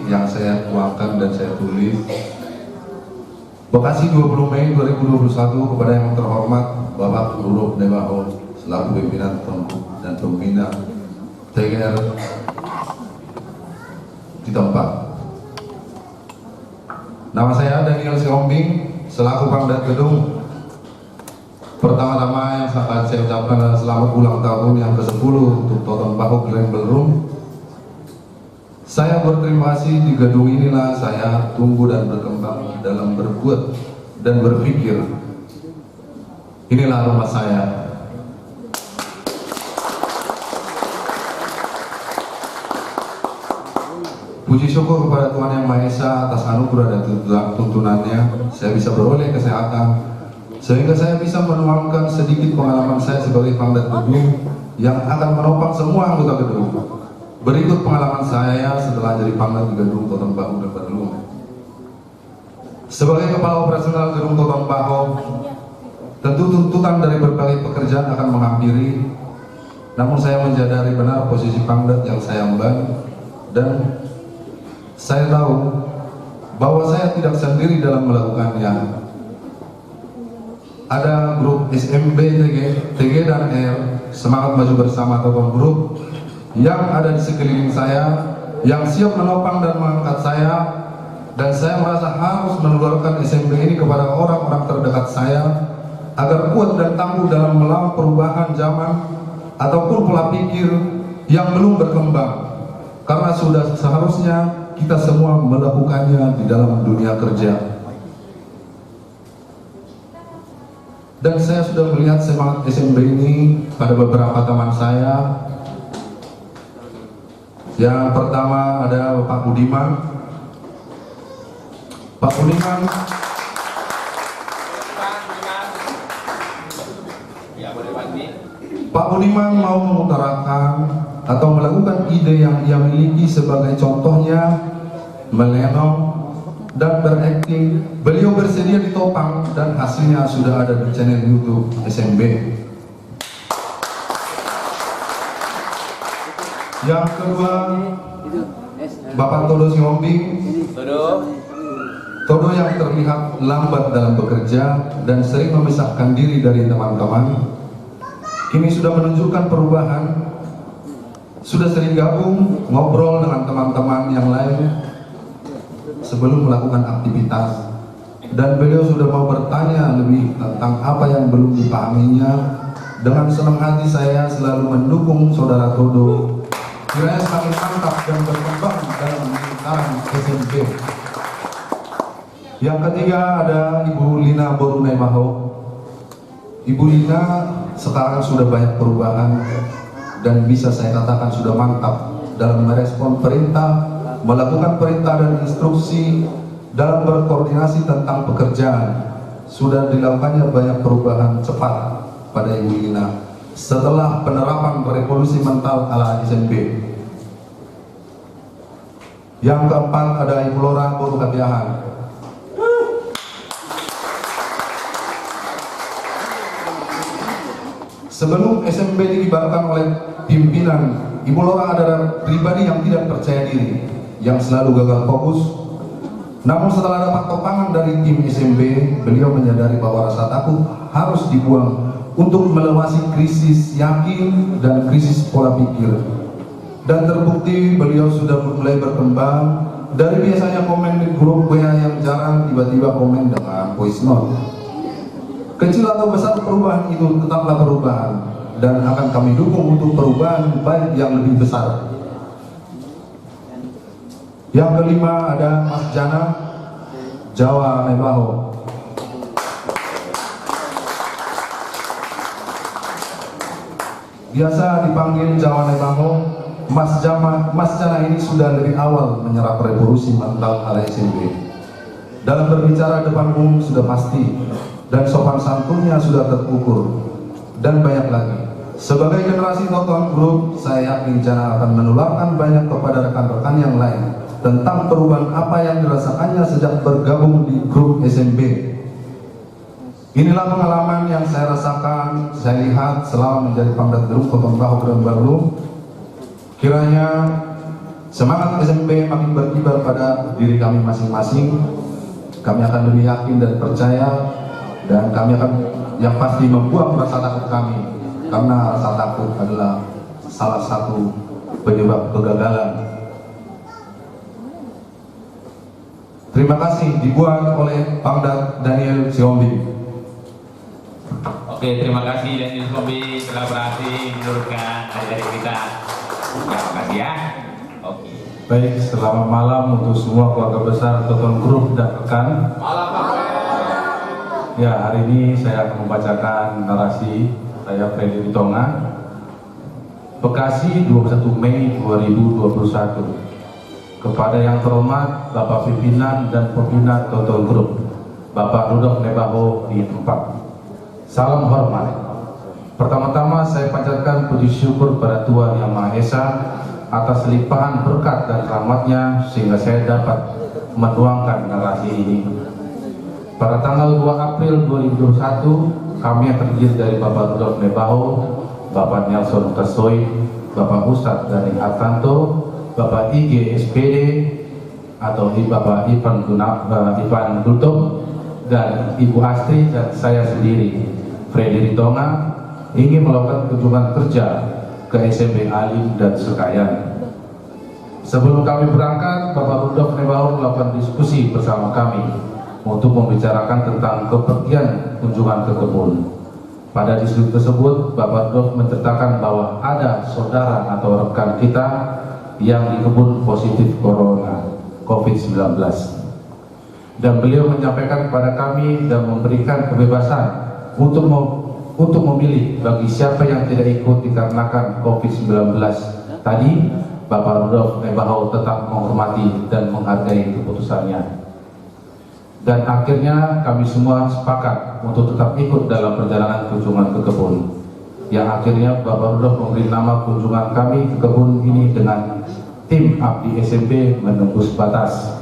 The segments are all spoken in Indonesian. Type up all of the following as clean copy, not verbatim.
yang saya tuangkan dan saya tulis. Bekasi 20 Mei 2021 kepada yang terhormat Bapak Gubernur Nebaho selaku pimpinan dan pembina TGR di tempat. Nama saya Daniel Siombing selaku Pangdat Gedung. Pertama-tama yang akan saya ucapkan adalah selamat ulang tahun yang ke-10 untuk Toton Baho Grand Ballroom. Saya berterima kasih di gedung inilah saya tumbuh dan berkembang dalam berbuat dan berpikir. Inilah rumah saya. Puji syukur kepada Tuhan Yang Maha Esa atas anugerah dan tuntunannya, saya bisa beroleh kesehatan, sehingga saya bisa menuangkan sedikit pengalaman saya sebagai Pangdat Gedung yang akan menopang semua anggota gedung. Berikut pengalaman saya setelah jadi Pangdat di Gedung Toton Baho dan Ballroom. Sebagai Kepala Operasional Gedung Toton Baho, tentu tuntutan dari berbagai pekerjaan akan menghampiri, namun saya menyadari benar posisi Pangdat yang saya emban, dan saya tahu bahwa saya tidak sendiri dalam melakukannya. Ada grup SMB, TG dan R, Semangat Maju Bersama Toton Group, yang ada di sekeliling saya, yang siap menopang dan mengangkat saya, dan saya merasa harus menularkan SMB ini kepada orang-orang terdekat saya agar kuat dan tangguh dalam melawan perubahan zaman ataupun pola pikir yang belum berkembang, karena sudah seharusnya kita semua melakukannya di dalam dunia kerja. Dan saya sudah melihat semangat SMB ini pada beberapa teman saya. Yang pertama ada Pak Budiman. Pak Budiman Pak Budiman mau mengutarakan atau melakukan ide yang ia miliki, sebagai contohnya melenong dan berakting. Beliau bersedia ditopang dan hasilnya sudah ada di channel YouTube SMB. Yang kedua, Bapak Todo Siombing. Todo yang terlihat lambat dalam bekerja dan sering memisahkan diri dari teman-teman, kini sudah menunjukkan perubahan. Sudah sering gabung, ngobrol dengan teman-teman yang lain sebelum melakukan aktivitas. Dan beliau sudah mau bertanya lebih tentang apa yang belum dipahaminya. Dengan senang hati saya selalu mendukung saudara Todo. Kiranya semakin mantap dan berkembang dalam lingkaran SMB. Yang ketiga ada Ibu Lina Borunai Baho. Ibu Lina sekarang sudah banyak perubahan dan bisa saya katakan sudah mantap dalam merespon perintah, melakukan perintah dan instruksi dalam berkoordinasi tentang pekerjaan. Sudah dilakukannya banyak perubahan cepat pada Ibu Lina setelah penerapan revolusi mental ala SMB. Yang keempat ada Ibu Lora Borukabiahan. Sebelum SMB dikibarkan oleh pimpinan, Ibu Lora adalah pribadi yang tidak percaya diri, yang selalu gagal fokus. Namun setelah dapat topangan dari tim SMB, beliau menyadari bahwa rasa takut harus dibuang untuk melewati krisis yakin dan krisis pola pikir. Dan terbukti beliau sudah mulai berkembang. Dari biasanya komen di grup WA yang jarang, tiba-tiba komen dengan voice note. Kecil atau besar perubahan itu tetaplah perubahan, dan akan kami dukung untuk perubahan baik yang lebih besar. Yang kelima ada Mas Jana Jawa Nebaho. Biasa dipanggil Jawa Nebaho. Mas Jana ini sudah lebih awal menyerap revolusi mental ala SMB. Dalam berbicara depan umum sudah pasti, dan sopan santunnya sudah terukur, dan banyak lagi. Sebagai generasi Toton Group, saya yakin Jana akan menularkan banyak kepada rekan-rekan yang lain tentang perubahan apa yang dirasakannya sejak bergabung di grup SMB. Inilah pengalaman yang saya rasakan, saya lihat selama menjadi Pangdat Gedung Toton Baho Grand Ballroom. Kiranya Semangat SMP makin berkibar pada diri kami masing-masing. Kami akan lebih yakin dan percaya, dan kami akan yang pasti membuang rasa takut kami, karena rasa takut adalah salah satu penyebab kegagalan. Terima kasih, dibuat oleh Pangdam Daniel Siombi. Oke, terima kasih Daniel Siombi telah berhasil menurunkan adik-adik kita. Terima kasih ya. Oke. Baik, selamat malam untuk semua keluarga besar Toton Group dan rekan. Malam Pak. Ya, hari ini saya akan membacakan narasi saya Freddy Ritonga, Bekasi 21 Mei 2021. Kepada yang terhormat Bapak Pimpinan dan Pembina Toton Group, Bapak Rudolf Nebaho di tempat. Salam hormat. Pertama-tama saya panjatkan puji syukur pada Tuhan Yang Maha Esa atas limpahan berkat dan rahmatnya sehingga saya dapat menuangkan narasi ini. Pada tanggal 2 April 2021, kami yang terdiri dari Bapak Rudolf Nebaho, Bapak Nelson Kasoy, Bapak Ustadz Dani Hartanto, Bapak IG SPD atau Bapak Ivan Duto, dan Ibu Astri dan saya sendiri Freddy Ritonga ingin melakukan kunjungan kerja ke SMP Alim dan Sekayan. Sebelum kami berangkat, Bapak Rudolf Nebaho melakukan diskusi bersama kami untuk membicarakan tentang kepergian kunjungan ke kebun. Pada diskusi tersebut, Bapak Rudolf menceritakan bahwa ada saudara atau rekan kita yang di kebun positif corona COVID-19. Dan beliau menyampaikan kepada kami dan memberikan kebebasan untuk memilih bagi siapa yang tidak ikut dikarenakan COVID-19 tadi. Bapak Rudolf Nebaho tetap menghormati dan menghargai keputusannya. Dan akhirnya kami semua sepakat untuk tetap ikut dalam perjalanan kunjungan ke kebun. Yang akhirnya Bapak Rudolf memberi nama kunjungan kami ke kebun ini dengan Tim Abdi SMP Menembus Batas.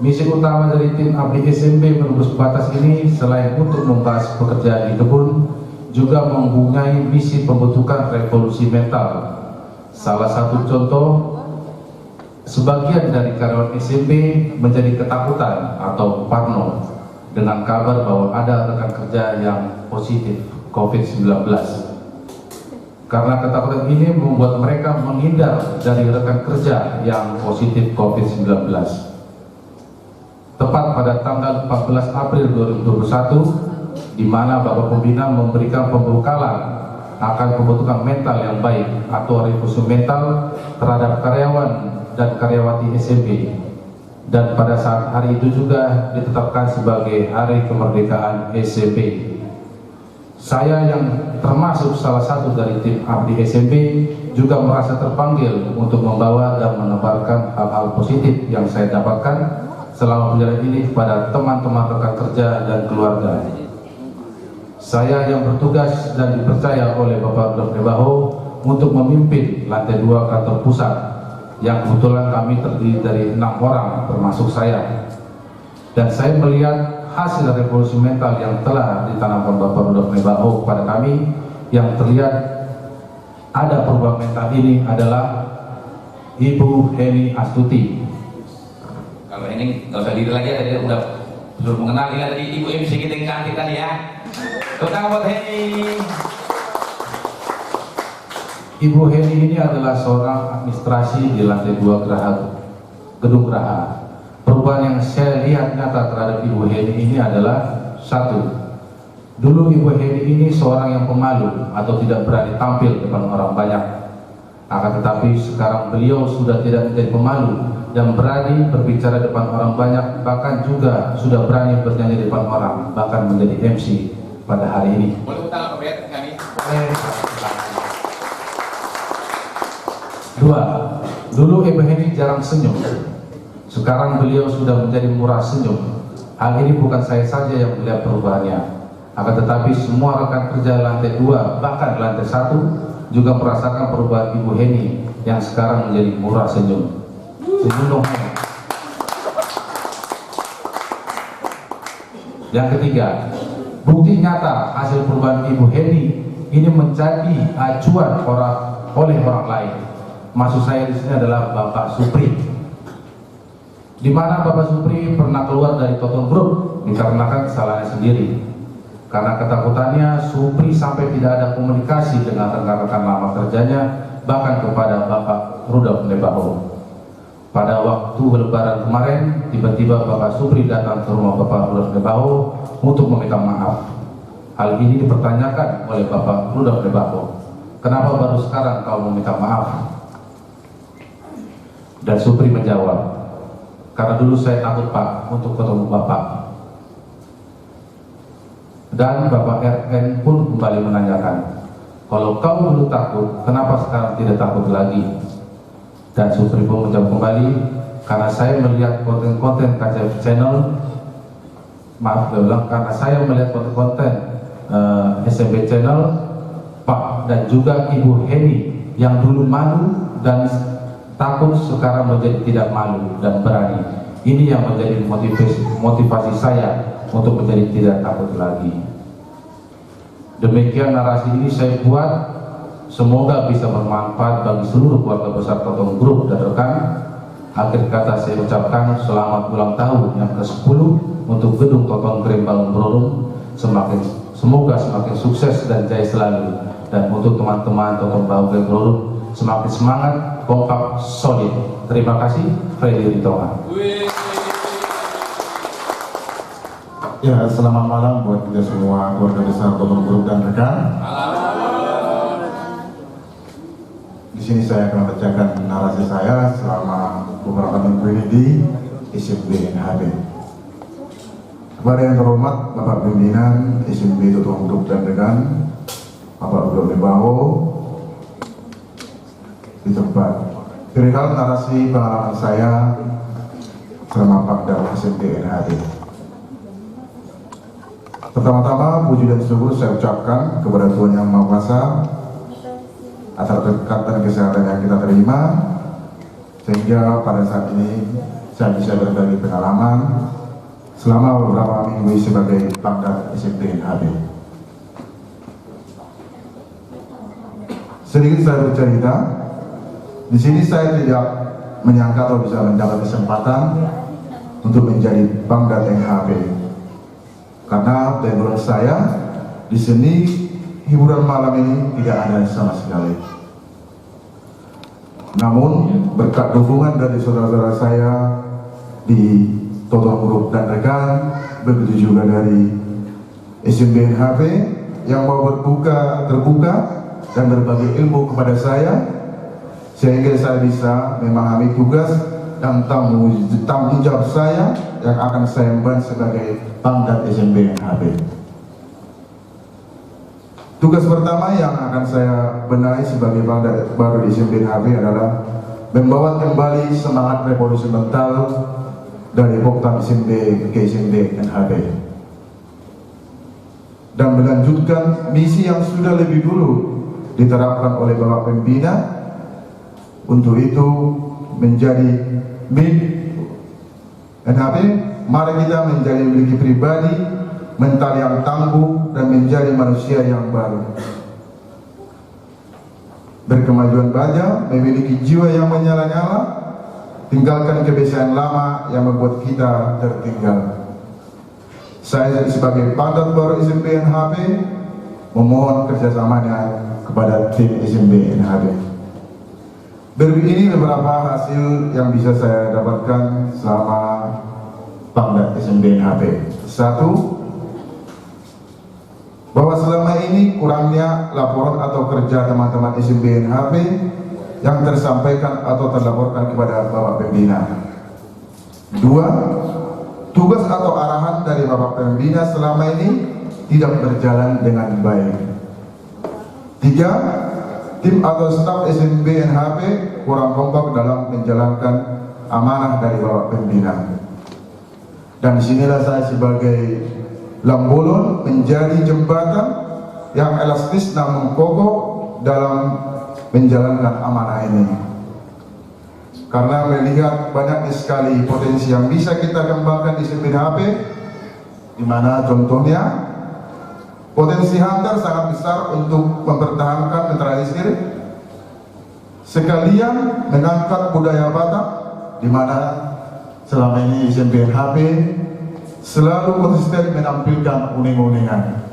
Misi utama dari tim Abdi SMP Menembus Batas ini selain untuk membahas pekerjaan di kebun, juga mempunyai misi pembentukan revolusi mental. Salah satu contoh, sebagian dari karyawan SMP menjadi ketakutan atau parno dengan kabar bahwa ada rekan kerja yang positif COVID-19. Karena ketakutan ini membuat mereka menghindar dari rekan kerja yang positif COVID-19. Tepat pada tanggal 14 April 2021, di mana Bapak Pembina memberikan pembekalan akan pembentukan mental yang baik atau revolusi mental terhadap karyawan dan karyawati SMP. Dan pada saat hari itu juga ditetapkan sebagai Hari Kemerdekaan SMP. Saya yang termasuk salah satu dari tim Abdi SMP juga merasa terpanggil untuk membawa dan menebarkan hal-hal positif yang saya dapatkan selama perjalanan ini kepada teman-teman rekan kerja dan keluarga. Saya yang bertugas dan dipercaya oleh Bapak Rudolf Nebaho untuk memimpin lantai 2 kantor pusat, yang kebetulan kami terdiri dari 6 orang termasuk saya. Dan saya melihat hasil revolusi mental yang telah ditanamkan Bapak Rudolf Nebaho kepada kami, yang terlihat ada perubahan mental ini adalah Ibu Heni Astuti. Kalau ini nggak usah diri lagi, tadi udah sudah mengenal. Ini tadi Ibu MC kita yang cantik tadi ya. Tepuk buat Heni. Ibu Heni ini adalah seorang administrasi di lantai 2 gedung Geraha. Perubahan yang saya lihat nyata terhadap Ibu Heni ini adalah satu, dulu Ibu Heni ini seorang yang pemalu atau tidak berani tampil depan orang banyak. Akan tetapi sekarang beliau sudah tidak menjadi pemalu dan berani berbicara depan orang banyak, bahkan juga sudah berani bernyanyi depan orang, bahkan menjadi MC pada hari ini. Boleh utang apa kami? Dua, dulu Ibu Heni jarang senyum. Sekarang beliau sudah menjadi murah senyum. Hal ini bukan saya saja yang melihat perubahannya, akan tetapi semua rekan kerja lantai 2 bahkan lantai 1 juga merasakan perubahan Ibu Heni yang sekarang menjadi murah senyum. Senyum dong. Yang ketiga, bukti nyata hasil perubahan Ibu Heni ini menjadi acuan oleh orang lain. maksud saya di sini adalah Bapak Supri, di mana Bapak Supri pernah keluar dari Toton Group dikarenakan kesalahannya sendiri. Karena ketakutannya, Supri sampai tidak ada komunikasi dengan rekan-rekan lama kerjanya, bahkan kepada Bapak Rudolf Nebaho. Pada waktu Lebaran kemarin, tiba-tiba Bapak Supri datang ke rumah Bapak Rudolf Nebaho untuk meminta maaf. Hal ini dipertanyakan oleh Bapak Rudolf Nebaho. Kenapa baru sekarang kau meminta maaf? Dan Supri menjawab, karena dulu saya takut Pak untuk ketemu Bapak. Dan Bapak RN pun kembali menanyakan, kalau kau dulu takut, kenapa sekarang tidak takut lagi? Dan Supri pun menjawab kembali, karena saya melihat konten-konten KCF Channel, karena saya melihat konten-konten SMB Channel, Pak dan juga Ibu Heni yang dulu malu dan takut sekarang menjadi tidak malu dan berani. Ini yang menjadi motivasi saya untuk menjadi tidak takut lagi. Demikian narasi ini saya buat, semoga bisa bermanfaat bagi seluruh keluarga besar Toton Group dan rekan. Akhir kata saya ucapkan selamat ulang tahun yang ke-10 untuk gedung Toton Grembalung Brodong. Semoga semakin sukses dan jaya selalu. Dan untuk teman-teman Toton Grembalung semakin semangat, kompak, solid. Terima kasih, Freddy Ritonga. Ya, selamat malam buat kita semua keluarga besar Toton Group dan rekan. Di sini saya akan membacakan narasi saya selama beberapa minggu ini di SMB NHB. Kepada yang terhormat Bapak Pimpinan SMB Toton Group dan rekan, Bapak Rudolf Nebaho, di tempat perihal narasi pengalaman saya selama Pangdam SMB NHB. Pertama-tama puji dan syukur saya ucapkan kepada Tuhan Yang Maha Kuasa atas berkat dan kesehatan yang kita terima, sehingga pada saat ini saya bisa berbagi pengalaman selama beberapa minggu sebagai Pangdam SMB NHB. Sedikit saya bercerita, di sini saya tidak menyangka atau bisa mendapat kesempatan untuk menjadi Pangdam NHB. Karena background saya di sini hiburan malam ini tidak ada sama sekali. Namun berkat dukungan dari saudara-saudara saya di Toton Group dan rekan, begitu juga dari SMB NHB yang mau terbuka dan berbagi ilmu kepada saya, sehingga saya bisa memahami tugas dan tanggung jawab saya yang akan saya emban sebagai Pangdam SMB NHB. Tugas pertama yang akan saya benahi sebagai Pangdam baru di SMB NHB adalah membawa kembali semangat revolusi mental dari Poktam SMB ke SMB NHB dan melanjutkan misi yang sudah lebih dulu diterapkan oleh Bapak Pembina. Untuk itu menjadi NHB, mari kita menjadi memiliki pribadi mental yang tangguh dan menjadi manusia yang baru, berkemajuan baja, memiliki jiwa yang menyala-nyala, tinggalkan kebiasaan lama yang membuat kita tertinggal. Saya sebagai Pangdam baru SMB NHB memohon kerjasamanya kepada tim SMB NHB. Berikut ini beberapa hasil yang bisa saya dapatkan selama Pangdam SMB NHB. 1. Bahwa selama ini kurangnya laporan atau kerja teman-teman SMB NHB yang tersampaikan atau terlaporkan kepada Bapak Pembina. 2. Tugas atau arahan dari Bapak Pembina selama ini tidak berjalan dengan baik. 3. Tim atau staf SMB NHB kurang kompak dalam menjalankan amanah dari Bapak Pembina. Dan disinilah saya sebagai lambolon menjadi jembatan yang elastis namun kokoh dalam menjalankan amanah ini. Karena melihat banyak sekali potensi yang bisa kita kembangkan di SMB NHB, di mana contohnya potensi Hunter sangat besar untuk mempertahankan netralisir, sekalian mengangkat budaya Batak, di mana selama ini SMP NHP selalu konsisten menampilkan uning-uningan.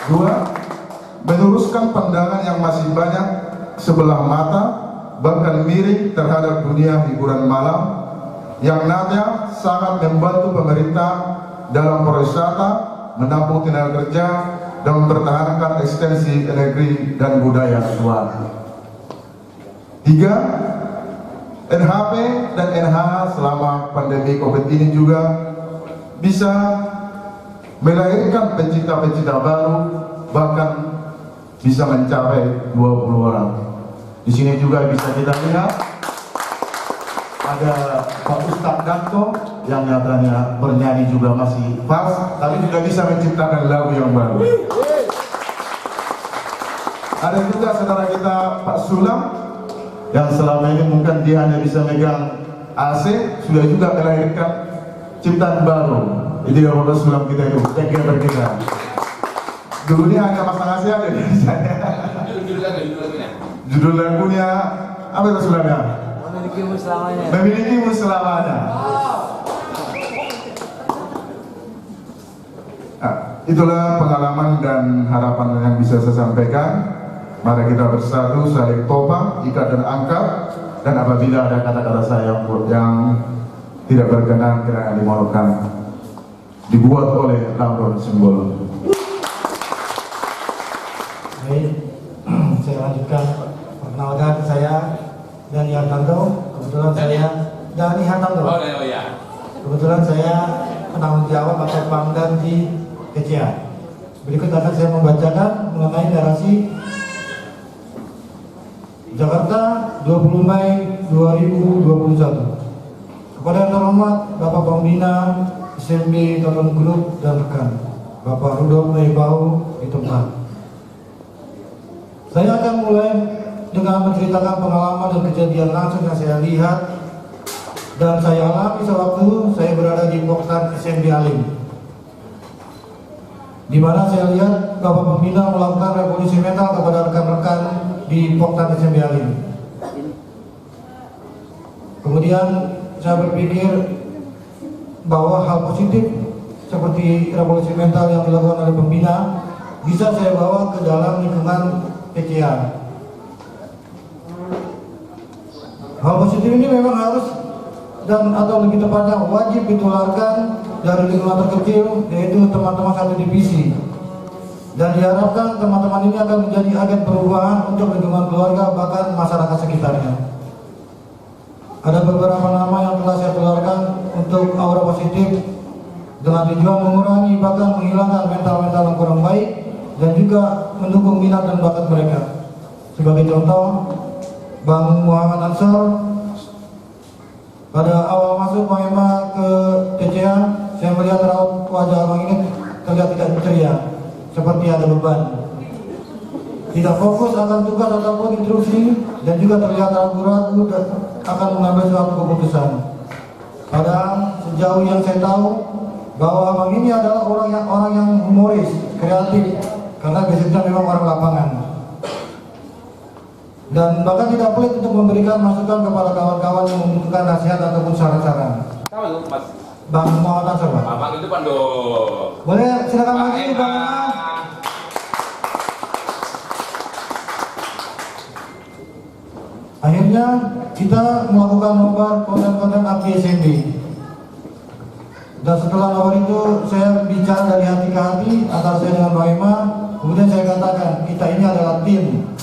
Dua, meluruskan pandangan yang masih banyak sebelah mata, bahkan miring terhadap dunia hiburan malam yang nantinya sangat membantu pemerintah dalam pariwisata, menampung tenaga kerja, dan mempertahankan ekstensi negeri dan budaya luar. Tiga, NHP dan NHH selama pandemi COVID ini juga bisa melahirkan pencipta-pencipta baru, bahkan bisa mencapai 20 orang. Di sini juga bisa kita lihat ada Pak Ustadz Danto yang nyatanya bernyanyi juga masih pas, tapi juga bisa menciptakan lagu yang baru. Ada juga saudara kita Pak Sulam yang selama ini mungkin dia hanya bisa megang AC, sudah juga melahirkan ciptaan baru. Ini yang Bapak Sulam kita itu, tegar kita. Dulunya hanya pasang AC aja nih saya. Judul lagunya apa itu Sulamnya? Memilikimu selamanya. Memilikimu selamanya. Nah, itulah pengalaman dan harapan yang bisa saya sampaikan. Mari kita bersatu saling topang, ikat dan angkat. Dan apabila ada kata-kata saya yang tidak berkenan kiranya dimohonkan dibuat oleh Lamron Simbol. Baik, saya lanjutkan. Perkenalkan saya Dani Hartanto. Kebetulan saya Dani Hartanto. Oh ya. Kebetulan saya penanggung jawab atau pangdam di TCA. Berikut akan saya membacakan mengenai narasi Jakarta 20 Mei 2021. Kepada yang terhormat Bapak Pembina SMB Tonton Group dan rekan, Bapak Rudolf Leibau di tempat. Saya akan mulai dengan menceritakan pengalaman dan kejadian langsung yang saya lihat dan saya alami sewaktu saya berada di Poktan SMB Alim, di mana saya lihat Bapak Pembina melakukan revolusi mental kepada rekan-rekan di Poktan SMB Alim. Kemudian saya berpikir bahwa hal positif seperti revolusi mental yang dilakukan oleh pembina bisa saya bawa ke dalam lingkungan TCA. Hal positif ini memang harus dan atau lebih tepatnya wajib ditularkan dari lingkungan terkecil, yaitu teman-teman satu divisi. Dan diharapkan teman-teman ini akan menjadi agen perubahan untuk lingkungan keluarga bahkan masyarakat sekitarnya. Ada beberapa nama yang telah saya tularkan untuk aura positif dengan tujuan mengurangi bahkan menghilangkan mental-mental yang kurang baik dan juga mendukung minat dan bakat mereka. Sebagai contoh, Bang Muhammad Ansor pada awal masuk Bang Ema ke TCA, saya melihat raut wajah Bang ini terlihat tidak ceria, seperti ada beban, tidak fokus akan tugas ataupun instruksi, dan juga terlihat ragu-ragu dan akan mengambil suatu keputusan. Padahal sejauh yang saya tahu bahwa Bang ini adalah orang yang humoris, kreatif, karena basicnya memang orang lapangan, dan bahkan tidak pelit untuk memberikan masukan kepada kawan-kawan yang membutuhkan nasihat ataupun saran-saran. Tahu itu Mas? Bang Muhammad Ansor, Pak. Abang itu Pando. Boleh silakan lagi Bang. Akhirnya kita melakukan nobar konten-konten abdi SMB. Dan setelah nobar itu saya bicara dari hati ke hati antara saya dengan Bang Ema. Kemudian saya katakan kita ini adalah tim.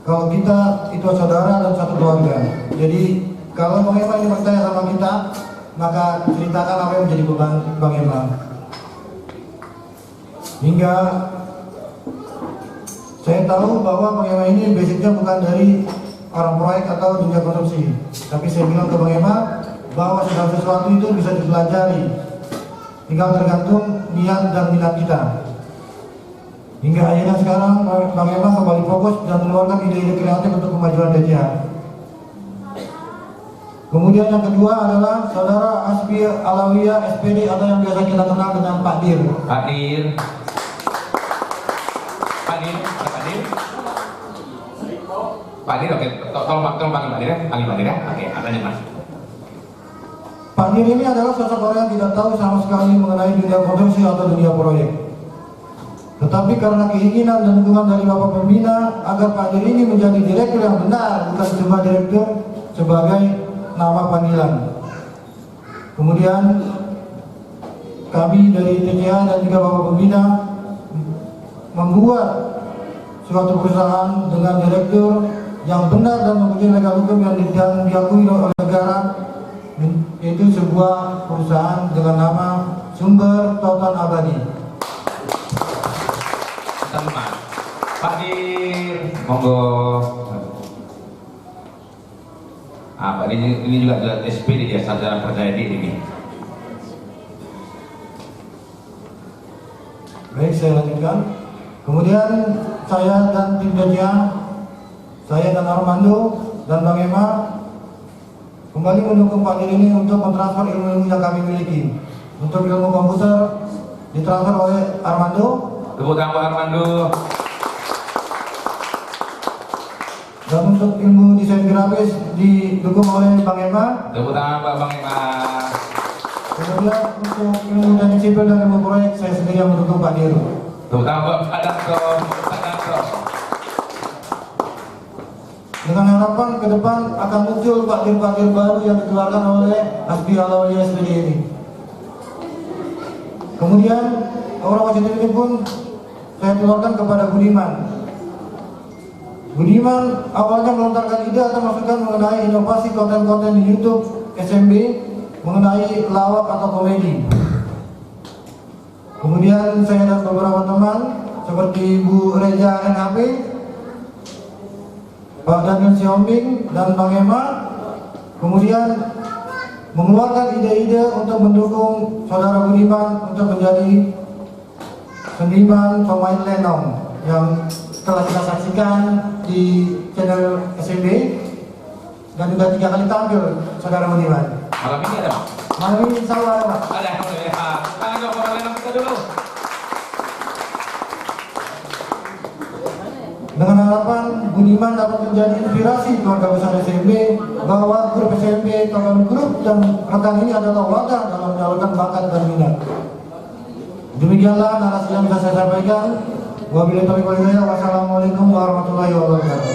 Kalau kita itu saudara dan satu keluarga. Jadi kalau Bang Ema ini percaya sama kita, maka ceritakan apa yang menjadi beban Bang Ema. Hingga saya tahu bahwa Bang Ema ini basicnya bukan dari orang proyek atau dunia korupsi, tapi saya bilang ke Bang Ema bahwa segala sesuatu itu bisa dipelajari, tinggal tergantung niat dan minat kita. Hingga akhirnya sekarang Bang Ema kembali fokus dan mengeluarkan ide-ide kreatif untuk kemajuan TCA. Kemudian yang kedua adalah Saudara Asbi Alawiyah SPD atau yang biasa kita kenal dengan Pak Dir. Pak Dir. Pak Dir, Pak Dir, oke, tolong panggil Pak Dir ya, oke, apanya Mas? Pak Dir ini adalah sosok orang yang tidak tahu sama sekali mengenai dunia produksi atau dunia proyek. Tetapi karena keinginan dan dukungan dari Bapak Pembina agar Pak Dir ini menjadi direktur yang benar, bukan cuma direktur sebagai nama panggilan. Kemudian kami dari TCA dan juga Bapak Pembina membuat suatu perusahaan dengan direktur yang benar dan mempunyai legal hukum yang diakui oleh negara, yaitu sebuah perusahaan dengan nama Sumber Totan Abadi. Teman, Pak Dir, monggo. Pak Dir ini juga adalah SPD dia, sarjana percaya diri ini. Baik, saya lanjutkan. Kemudian saya dan tim TCA, saya dan Armando dan Bang Ema kembali mendukung Pak Dir ini untuk mentransfer ilmu-ilmu yang kami miliki. Untuk ilmu komputer ditransfer oleh Armando. Tepuk tangan Pak Armando. Dan untuk ilmu desain grafis didukung oleh Bang Ema. Tepuk tangan Pak Bang Ema. Kemudian untuk ilmu teknik sipil dan ilmu proyek saya sendiri yang mendukung Pak Dir. Tepuk tangan Pak Darto. Dengan harapan ke depan akan muncul Pak Dir baru yang dikeluarkan oleh Asbi Alawiyah SPD ini. Kemudian aura positif ini pun saya keluarkan kepada Budiman. Budiman awalnya melontarkan ide atau masukan mengenai inovasi konten-konten di YouTube SMB mengenai lawak atau komedi. Kemudian saya dan beberapa teman seperti Bu Reja NHP, Pak Daniel Siombing dan Bang Ema kemudian mengeluarkan ide-ide untuk mendukung saudara Budiman untuk menjadi seniman pemain lenong yang telah kita saksikan di channel SMB dan sudah 3 kali tampil saudara Budiman. Malam ini ada Pak? Malam ini insya Allah ada Pak. Ada, alhamdulillah. Tangan dong pemain lenong kita dulu. Dengan harapan Budiman dapat menjadi inspirasi keluarga besar SMB bahwa grup SMB, kawan grup dan rekan ini adalah wadah dalam menyalurkan bakat dan minat. Demikianlah narasi yang bisa saya sampaikan. Wabillahi taufiq wal hidayah. Wassalamualaikum warahmatullahi wabarakatuh.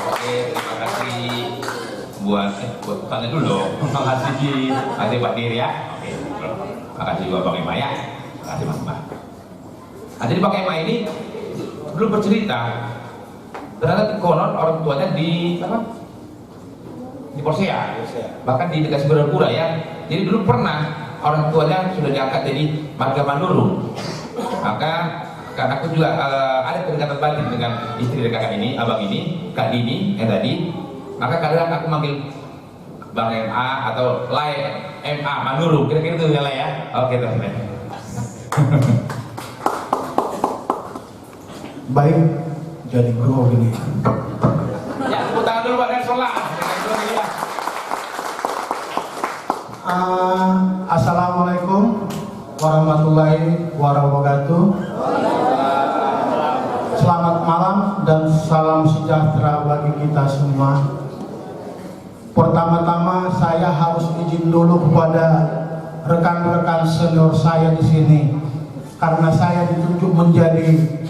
Oke, terima kasih buat tanya dulu. Terima kasih Pak Dir ya. Oke, terima kasih buat Bang Ema ya. Terima kasih Mas Mbak. Jadi Bang Ema ini dulu bercerita ternyata konon orang tuanya di apa? Di Porsea, bahkan di dekat Siberdapura ya. Jadi dulu pernah orang tuanya sudah diangkat jadi marga Manurung. Maka karena aku juga ada kedekatan batin dengan istri dari kakak ini, abang ini, Kak Dini yang tadi. Maka kadang aku manggil Bang MA atau Lai MA Manurung, kira-kira itu ya Lai ya. Oke teman-teman. Baik, jadi guru ini. Ya, tepuk tangan dulu Pak Darsola. Assalamualaikum warahmatullahi wabarakatuh. Selamat malam dan salam sejahtera bagi kita semua. Pertama-tama saya harus izin dulu kepada rekan-rekan senior saya di sini karena saya ditunjuk menjadi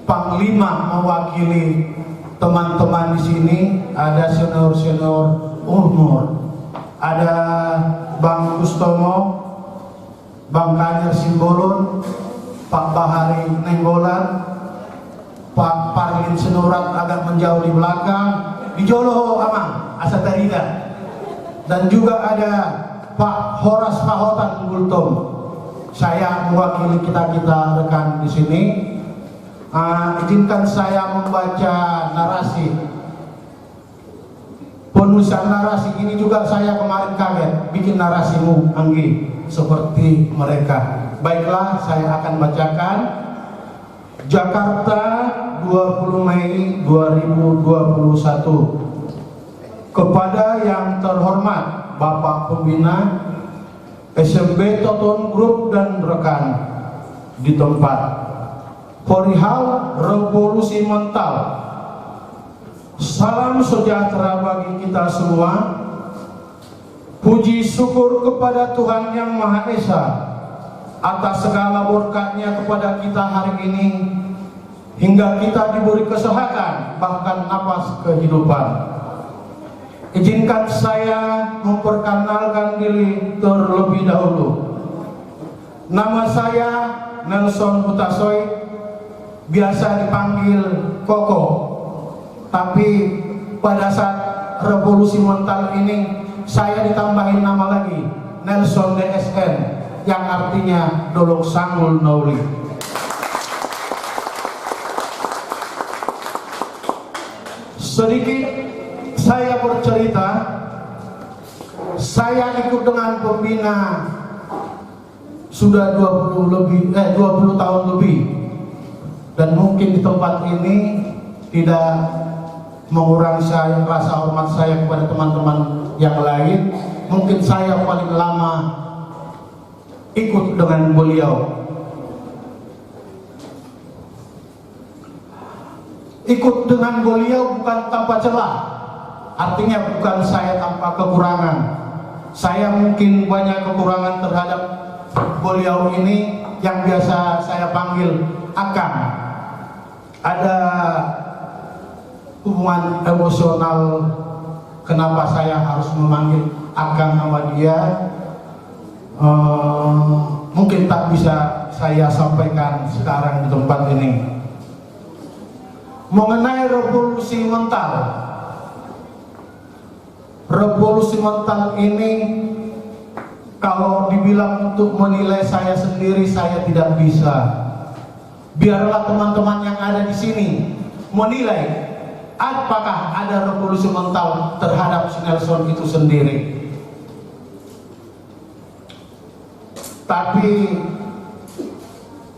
panglima mewakili teman-teman di sini. Ada senior-senior umur, ada Bang Kustomo, Bang Kanyer Simbolon, Pak Bahari Nenggolan, Pak Parlin Senurat agak menjauh di belakang, di Jolo Amang, Asatarida, dan juga ada Pak Horas Pahotan Gultom. Saya mewakili kita rekan di sini. Izinkan saya membaca narasi. Penulisan narasi ini juga saya kemarin kaget, bikin narasimu Anggi seperti mereka. Baiklah, saya akan bacakan. Jakarta, 20 Mei 2021. Kepada yang terhormat Bapak Pembina SMB Toton Group dan rekan di tempat, perihal revolusi mental. Salam sejahtera bagi kita semua. Puji syukur kepada Tuhan Yang Maha Esa atas segala berkat-Nya kepada kita hari ini, hingga kita diberi kesehatan bahkan napas kehidupan. Izinkan saya memperkenalkan diri terlebih dahulu. Nama saya Nelson Hutasoy, biasa dipanggil Koko. Tapi pada saat revolusi mental ini saya ditambahin nama lagi, Nelson DSN, yang artinya Dolok Sanggul Nauli. Sedikit saya bercerita, saya ikut dengan pembina sudah 20 tahun lebih, dan mungkin di tempat ini tidak mengurangi rasa hormat saya kepada teman-teman yang lain. Mungkin saya paling lama ikut dengan beliau. Ikut dengan beliau bukan tanpa celah, artinya bukan saya tanpa kekurangan. Saya mungkin banyak kekurangan terhadap beliau ini yang biasa saya panggil Akang. Ada hubungan emosional kenapa saya harus memanggil Akang sama dia, mungkin tak bisa saya sampaikan sekarang di tempat ini. Mengenai revolusi mental, revolusi mental ini kalau dibilang untuk menilai saya sendiri, saya tidak bisa. Biarlah teman-teman yang ada di sini menilai apakah ada revolusi mental terhadap si Nelson itu sendiri. Tapi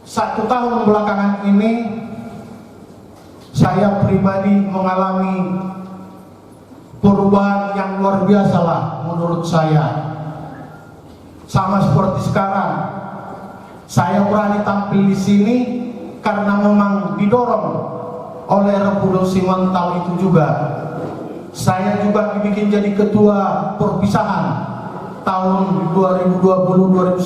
1 tahun belakangan ini saya pribadi mengalami perubahan yang luar biasa lah menurut saya. Sama seperti sekarang, saya berani tampil di sini karena memang didorong oleh revolusi mental itu juga. Saya juga dibikin jadi ketua perpisahan tahun 2020-2021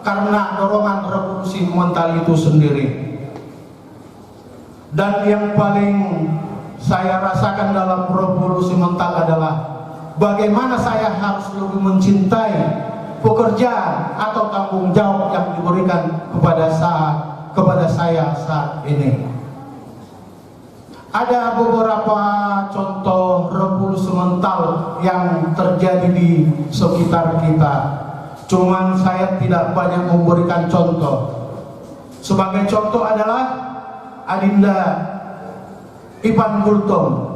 karena dorongan revolusi mental itu sendiri. Dan yang paling saya rasakan dalam revolusi mental adalah bagaimana saya harus lebih mencintai pekerjaan atau tanggung jawab yang diberikan kepada saya saat ini. Ada beberapa contoh revolusi mental yang terjadi di sekitar kita. Cuman saya tidak banyak memberikan contoh. Sebagai contoh adalah Adinda Ipan Gultom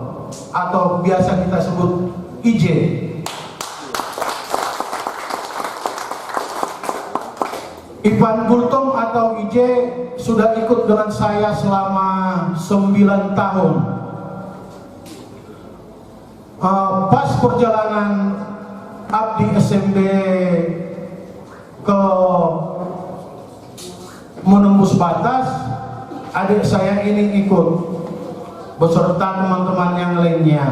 atau biasa kita sebut IJ. Ipan Gultom atau IJ sudah ikut dengan saya selama 9 tahun. Pas perjalanan abdi SMB ke menembus batas, adik saya ini ikut beserta teman-teman yang lainnya.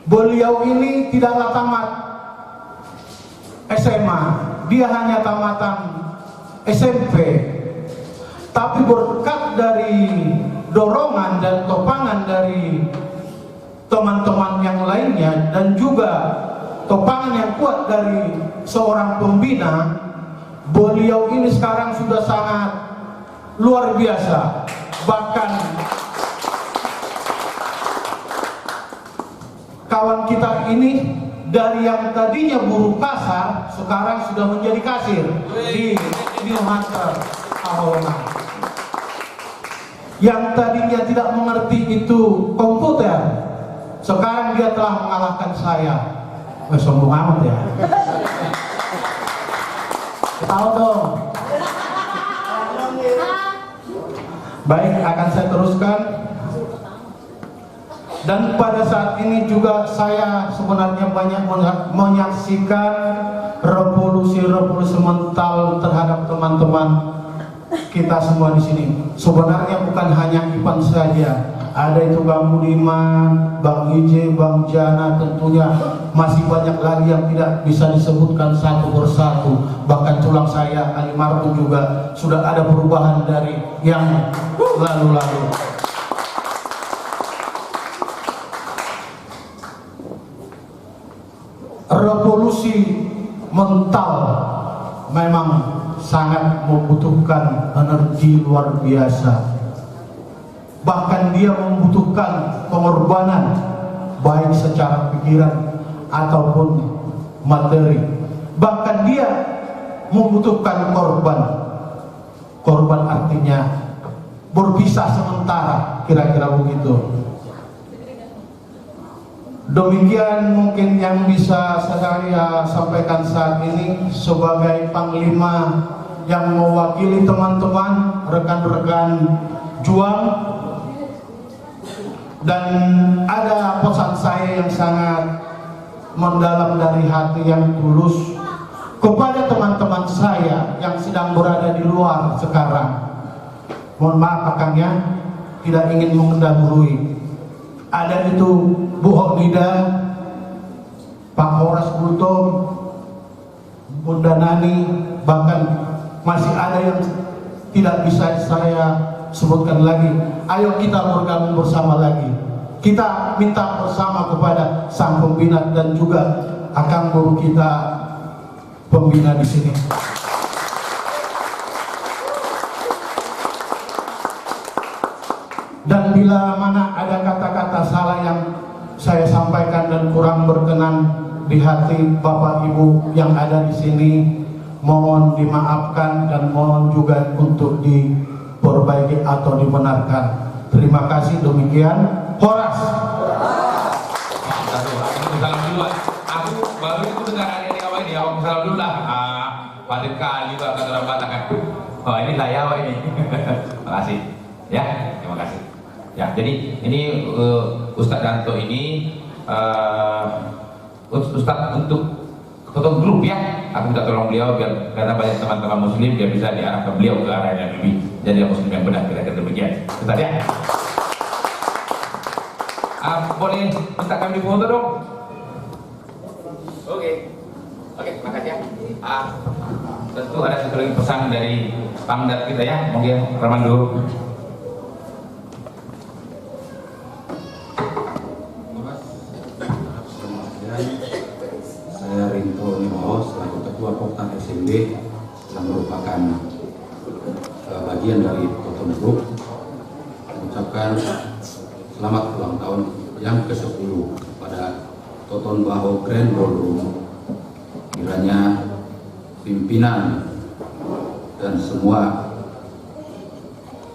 Beliau ini tidaklah tamat SMA, dia hanya tamatan SMP. Tapi berkat dari dorongan dan topangan dari teman-teman yang lainnya dan juga topangan yang kuat dari seorang pembina, beliau ini sekarang sudah sangat luar biasa. Bahkan kawan kita ini dari yang tadinya buruh kasar sekarang sudah menjadi kasir di New Hunter Ahona. Yang tadinya tidak mengerti itu komputer, sekarang dia telah mengalahkan saya. Sombong amat ya. Tahu dong. Baik, akan saya teruskan. Dan pada saat ini juga saya sebenarnya banyak menyaksikan revolusi mental terhadap teman-teman kita semua di sini. Sebenarnya bukan hanya Ipan saja, ada itu Bang Budiman, Bang Ije, Bang Jana, tentunya masih banyak lagi yang tidak bisa disebutkan satu persatu. Bahkan tulang saya Ali Martu juga sudah ada perubahan dari yang lalu-lalu. Revolusi mental memang sangat membutuhkan energi luar biasa. Bahkan dia membutuhkan pengorbanan baik secara pikiran ataupun materi. Bahkan dia membutuhkan korban. Korban artinya berpisah sementara, kira-kira begitu. Demikian mungkin yang bisa saya sampaikan saat ini sebagai panglima yang mewakili teman-teman, rekan-rekan juang. Dan ada pesan saya yang sangat mendalam dari hati yang tulus kepada teman-teman saya yang sedang berada di luar sekarang. Mohon maaf akangnya, tidak ingin mendahului. Ada itu Bu Hoknida, Pak Horas Bultom, Bunda Nani, bahkan masih ada yang tidak bisa saya sebutkan lagi. Ayo kita bergabung bersama lagi. Kita minta bersama kepada Sang Pembina dan juga akang guru kita pembina di sini. Dan bila mana ada kata-kata salah yang saya sampaikan dan kurang berkenan di hati Bapak Ibu yang ada di sini, mohon dimaafkan dan mohon juga untuk diperbaiki atau dibenarkan. Terima kasih, demikian. Horas. Salam dulu. Aku baru itu dengar ada di awal ini. Aku salam dulu lah. Paling kali Pak kata orang Batak kan. Oh ini layawa ini. Terima kasih. Ya, terima kasih. Ya, jadi ini Ustadz Danto ini Ustadz untuk ketua grup ya. Aku minta tolong beliau biar karena banyak teman-teman Muslim biar bisa diarahkan beliau ke arah yang lebih jadi Muslim yang benar, kira-kira demikian. Ustadz ya. Boleh minta kami foto dong? Oke, makasih ya. Tentu ada satu lagi pesan dari Pangdat kita ya, mungkin Rahman dulu. Saya Rinto Nimo selaku Ketua Poptan SMB yang merupakan bagian dari Toton Group mengucapkan selamat ulang tahun yang ke-10 pada Toton Baho Grand Ballroom. Kiranya pimpinan dan semua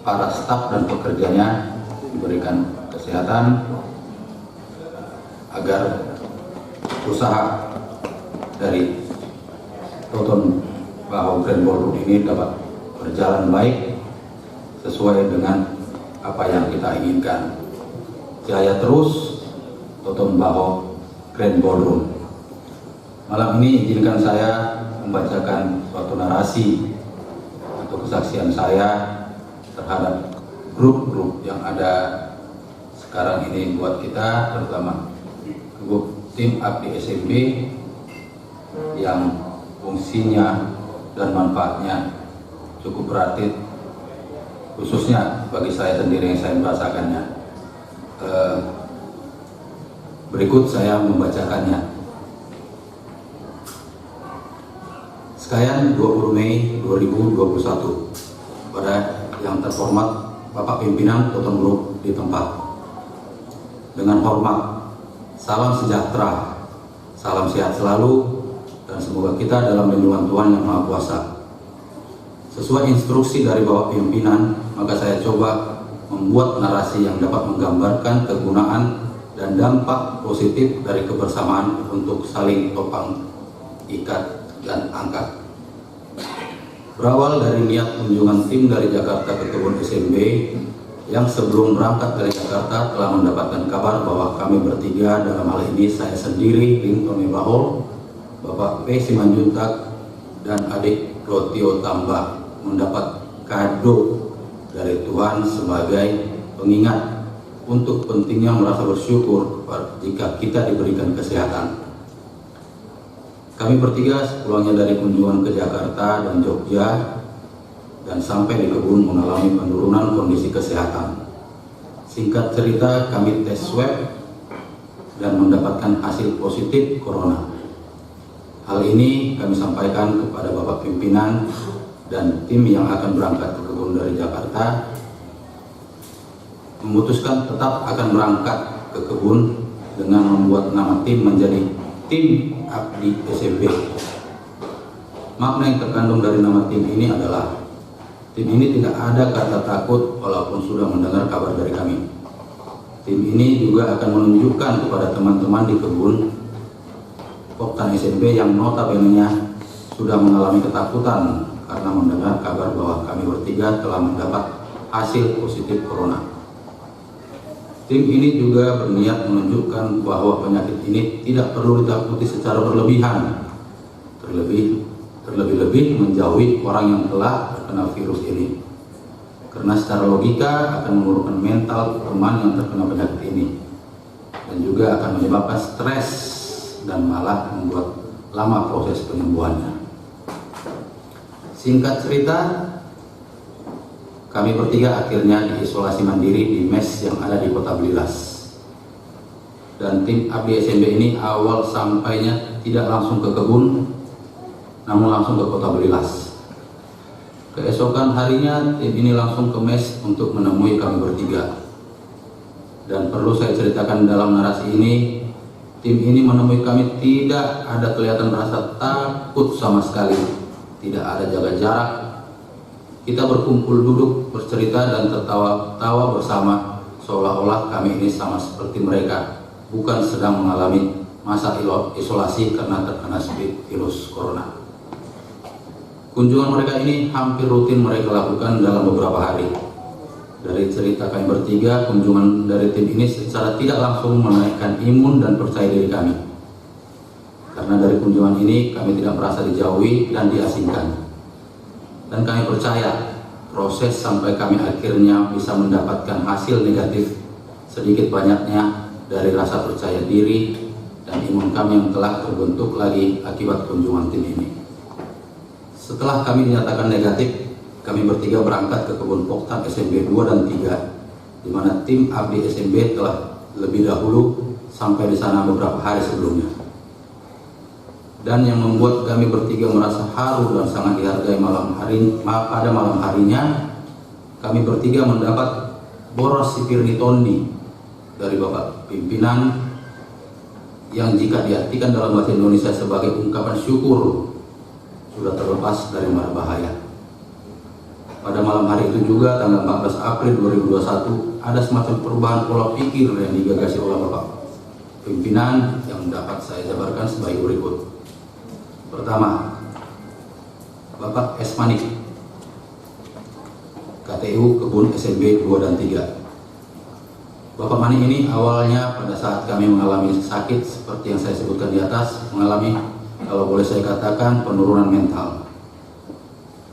para staf dan pekerjanya diberikan kesehatan agar usaha dari Toton Baho Grand Ballroom ini dapat berjalan baik sesuai dengan apa yang kita inginkan. Jaya terus Toton Baho Grand Ballroom. Malam ini izinkan saya membacakan suatu narasi atau kesaksian saya terhadap grup-grup yang ada sekarang ini buat kita, terutama grup tim Abdi SMB yang fungsinya dan manfaatnya cukup berarti, khususnya bagi saya sendiri yang saya merasakannya. Berikut saya membacakannya. Sekalian 20 Mei 2021 pada yang terhormat Bapak Pimpinan Toton Group di tempat. Dengan hormat, salam sejahtera, salam sehat selalu, dan semoga kita dalam lindungan Tuhan Yang Maha Kuasa. Sesuai instruksi dari Bapak Pimpinan, maka saya coba membuat narasi yang dapat menggambarkan kegunaan dan dampak positif dari kebersamaan untuk saling topang, ikat, dan angkat. Berawal dari niat kunjungan tim dari Jakarta ke kebun SMB yang sebelum berangkat dari Jakarta telah mendapatkan kabar bahwa kami bertiga, dalam hal ini saya sendiri, Rinto Bahol, Bapak P. Simanjuntak, dan adik Rotio Tambah mendapat kado dari Tuhan sebagai pengingat untuk pentingnya merasa bersyukur jika kita diberikan kesehatan. Kami bertiga sepulangnya dari kunjungan ke Jakarta dan Jogja dan sampai di kebun mengalami penurunan kondisi kesehatan. Singkat cerita, kami tes swab dan mendapatkan hasil positif corona. Hal ini kami sampaikan kepada Bapak pimpinan dan tim yang akan berangkat ke kebun dari Jakarta, memutuskan tetap akan berangkat ke kebun dengan membuat nama tim menjadi Tim Abdi SMB. Makna yang terkandung dari nama tim ini adalah tim ini tidak ada kata takut walaupun sudah mendengar kabar dari kami. Tim ini juga akan menunjukkan kepada teman-teman di kebun Poktan SMB yang notabene-nya sudah mengalami ketakutan karena mendengar kabar bahwa kami bertiga telah mendapat hasil positif corona. Tim ini juga berniat menunjukkan bahwa penyakit ini tidak perlu ditakuti secara berlebihan, terlebih-lebih menjauhi orang yang telah terkena virus ini, karena secara logika akan menurunkan mental teman yang terkena penyakit ini dan juga akan menyebabkan stres dan malah membuat lama proses penyembuhannya. Singkat cerita, kami bertiga akhirnya diisolasi mandiri di mes yang ada di Kota Belilas. Dan tim Abdi SMB ini awal sampainya tidak langsung ke kebun, namun langsung ke Kota Belilas. Keesokan harinya tim ini langsung ke mes untuk menemui kami bertiga. Dan perlu saya ceritakan dalam narasi ini, tim ini menemui kami tidak ada kelihatan rasa takut sama sekali, tidak ada jaga jarak. Kita berkumpul duduk, bercerita dan tertawa bersama, seolah-olah kami ini sama seperti mereka, bukan sedang mengalami masa isolasi karena terkena virus corona. Kunjungan mereka ini hampir rutin mereka lakukan dalam beberapa hari. Dari cerita kami bertiga, kunjungan dari tim ini secara tidak langsung menaikkan imun dan percaya diri kami. Karena dari kunjungan ini kami tidak merasa dijauhi dan diasingkan. Dan kami percaya proses sampai kami akhirnya bisa mendapatkan hasil negatif sedikit banyaknya dari rasa percaya diri dan imun kami yang telah terbentuk lagi akibat kunjungan tim ini. Setelah kami dinyatakan negatif, kami bertiga berangkat ke kebun Poktan SMB 2 dan 3, di mana tim Abdi SMB telah lebih dahulu sampai di sana beberapa hari sebelumnya. Dan yang membuat kami bertiga merasa haru dan sangat dihargai pada malam harinya, kami bertiga mendapat boros sipir nitondi dari Bapak pimpinan yang jika diartikan dalam bahasa Indonesia sebagai ungkapan syukur sudah terlepas dari mara bahaya. Pada malam hari itu juga, tanggal 14 April 2021, ada semacam perubahan pola pikir yang digagasi oleh Bapak pimpinan yang dapat saya jabarkan sebagai berikut. Pertama, Bapak S. Manik, KTU Kebun SMB 2 dan 3. Bapak Manik ini awalnya pada saat kami mengalami sakit seperti yang saya sebutkan di atas, mengalami, kalau boleh saya katakan, penurunan mental.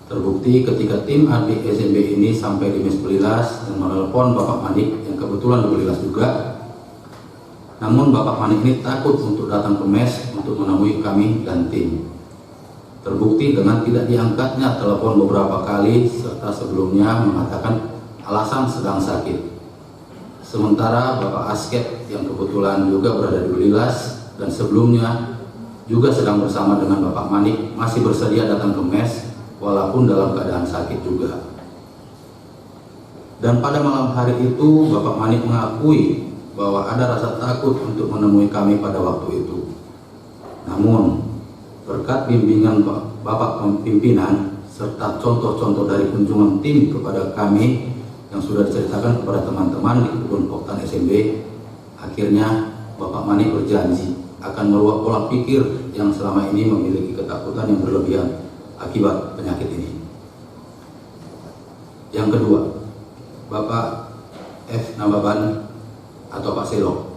Terbukti ketika tim Abdi SMB ini sampai di mes Belilas dan menelpon Bapak Manik yang kebetulan di Belilas juga. Namun Bapak Manik ini takut untuk datang ke mes untuk menemui kami dan tim. Terbukti dengan tidak diangkatnya telepon beberapa kali serta sebelumnya mengatakan alasan sedang sakit. Sementara Bapak Asket yang kebetulan juga berada di Belilas dan sebelumnya juga sedang bersama dengan Bapak Manik masih bersedia datang ke mes walaupun dalam keadaan sakit juga. Dan pada malam hari itu Bapak Manik mengakui bahwa ada rasa takut untuk menemui kami pada waktu itu. Namun berkat bimbingan Bapak pimpinan serta contoh-contoh dari kunjungan tim kepada kami yang sudah diceritakan kepada teman-teman di Kebun Poktan SMB, akhirnya Bapak Manik berjanji akan merubah pola pikir yang selama ini memiliki ketakutan yang berlebihan akibat penyakit ini. Yang kedua, Bapak F. Nababan atau Pak Selo.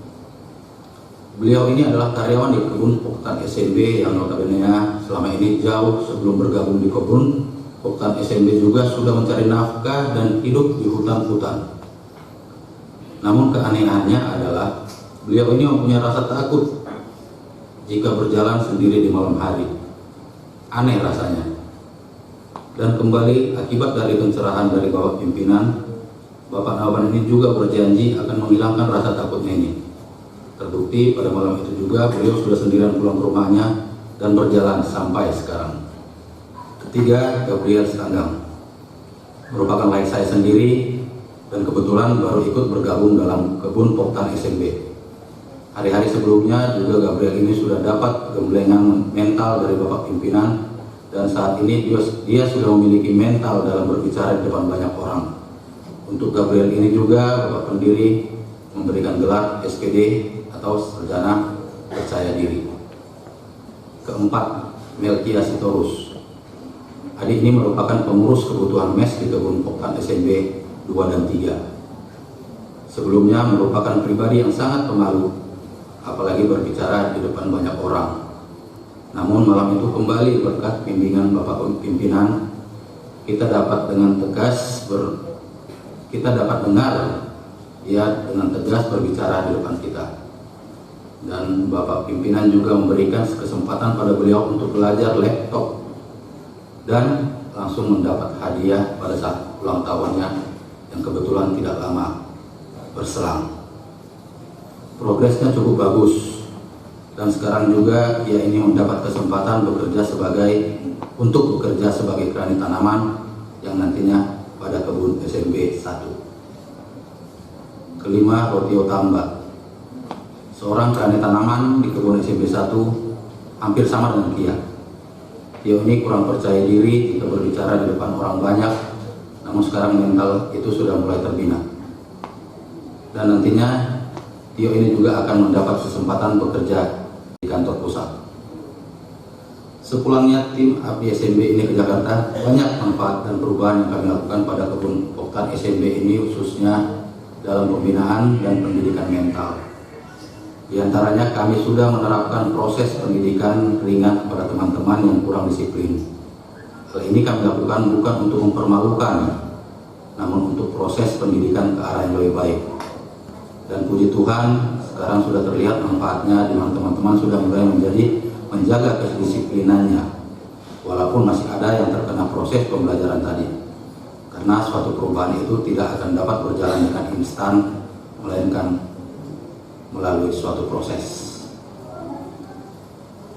Beliau ini adalah karyawan di Kebun Poktan SMB yang notabene selama ini jauh sebelum bergabung di kebun Poktan SMB juga sudah mencari nafkah dan hidup di hutan-hutan. Namun keanehannya adalah beliau ini mempunyai rasa takut jika berjalan sendiri di malam hari. Aneh rasanya. Dan kembali akibat dari pencerahan dari Bapak pimpinan, Bapak Nawaban ini juga berjanji akan menghilangkan rasa takutnya ini. Terbukti pada malam itu juga beliau sudah sendirian pulang ke rumahnya dan berjalan sampai sekarang. Ketiga, Gabriel Skandang merupakan lain saya sendiri dan kebetulan baru ikut bergabung dalam kebun Poktan SMB. Hari-hari sebelumnya juga Gabriel ini sudah dapat gemblengan mental dari Bapak pimpinan, dan saat ini dia sudah memiliki mental dalam berbicara di depan banyak orang. Untuk Gabriel ini juga Bapak pendiri memberikan gelar SPD atau Sarjana Percaya Diri. Keempat, Melkia Sitorus. Adik ini merupakan pengurus kebutuhan mes di kebun Poktan SMB 2 dan 3. Sebelumnya merupakan pribadi yang sangat pemalu, apalagi berbicara di depan banyak orang. Namun malam itu kembali berkat bimbingan Bapak pimpinan, kita dapat dengar dia dengan tegas berbicara di depan kita. Dan Bapak pimpinan juga memberikan kesempatan pada beliau untuk belajar laptop dan langsung mendapat hadiah pada saat ulang tahunnya yang kebetulan tidak lama berselang. Progresnya cukup bagus, dan sekarang juga dia ini mendapat kesempatan bekerja sebagai petani tanaman yang nantinya pada kebun SMB 1. Kelima, Rotio Tamba, seorang petani tanaman di kebun SMB 1, hampir sama dengan Kia. Tio ini kurang percaya diri jika berbicara di depan orang banyak, namun sekarang mental itu sudah mulai terbina. Dan nantinya Tio ini juga akan mendapat kesempatan bekerja di kantor pusat. Sepulangnya tim ABDI SMB ini ke Jakarta, banyak manfaat dan perubahan yang kami lakukan pada kebun Poktan SMB ini, khususnya dalam pembinaan dan pendidikan mental. Di antaranya kami sudah menerapkan proses pendidikan ringan kepada teman-teman yang kurang disiplin. Hal ini kami lakukan bukan untuk mempermalukan, namun untuk proses pendidikan ke arah yang lebih baik. Dan puji Tuhan, sekarang sudah terlihat manfaatnya, di mana teman-teman sudah mulai menjaga kedisiplinannya, walaupun masih ada yang terkena proses pembelajaran tadi. Karena suatu perubahan itu tidak akan dapat berjalan dengan instan, melainkan melalui suatu proses.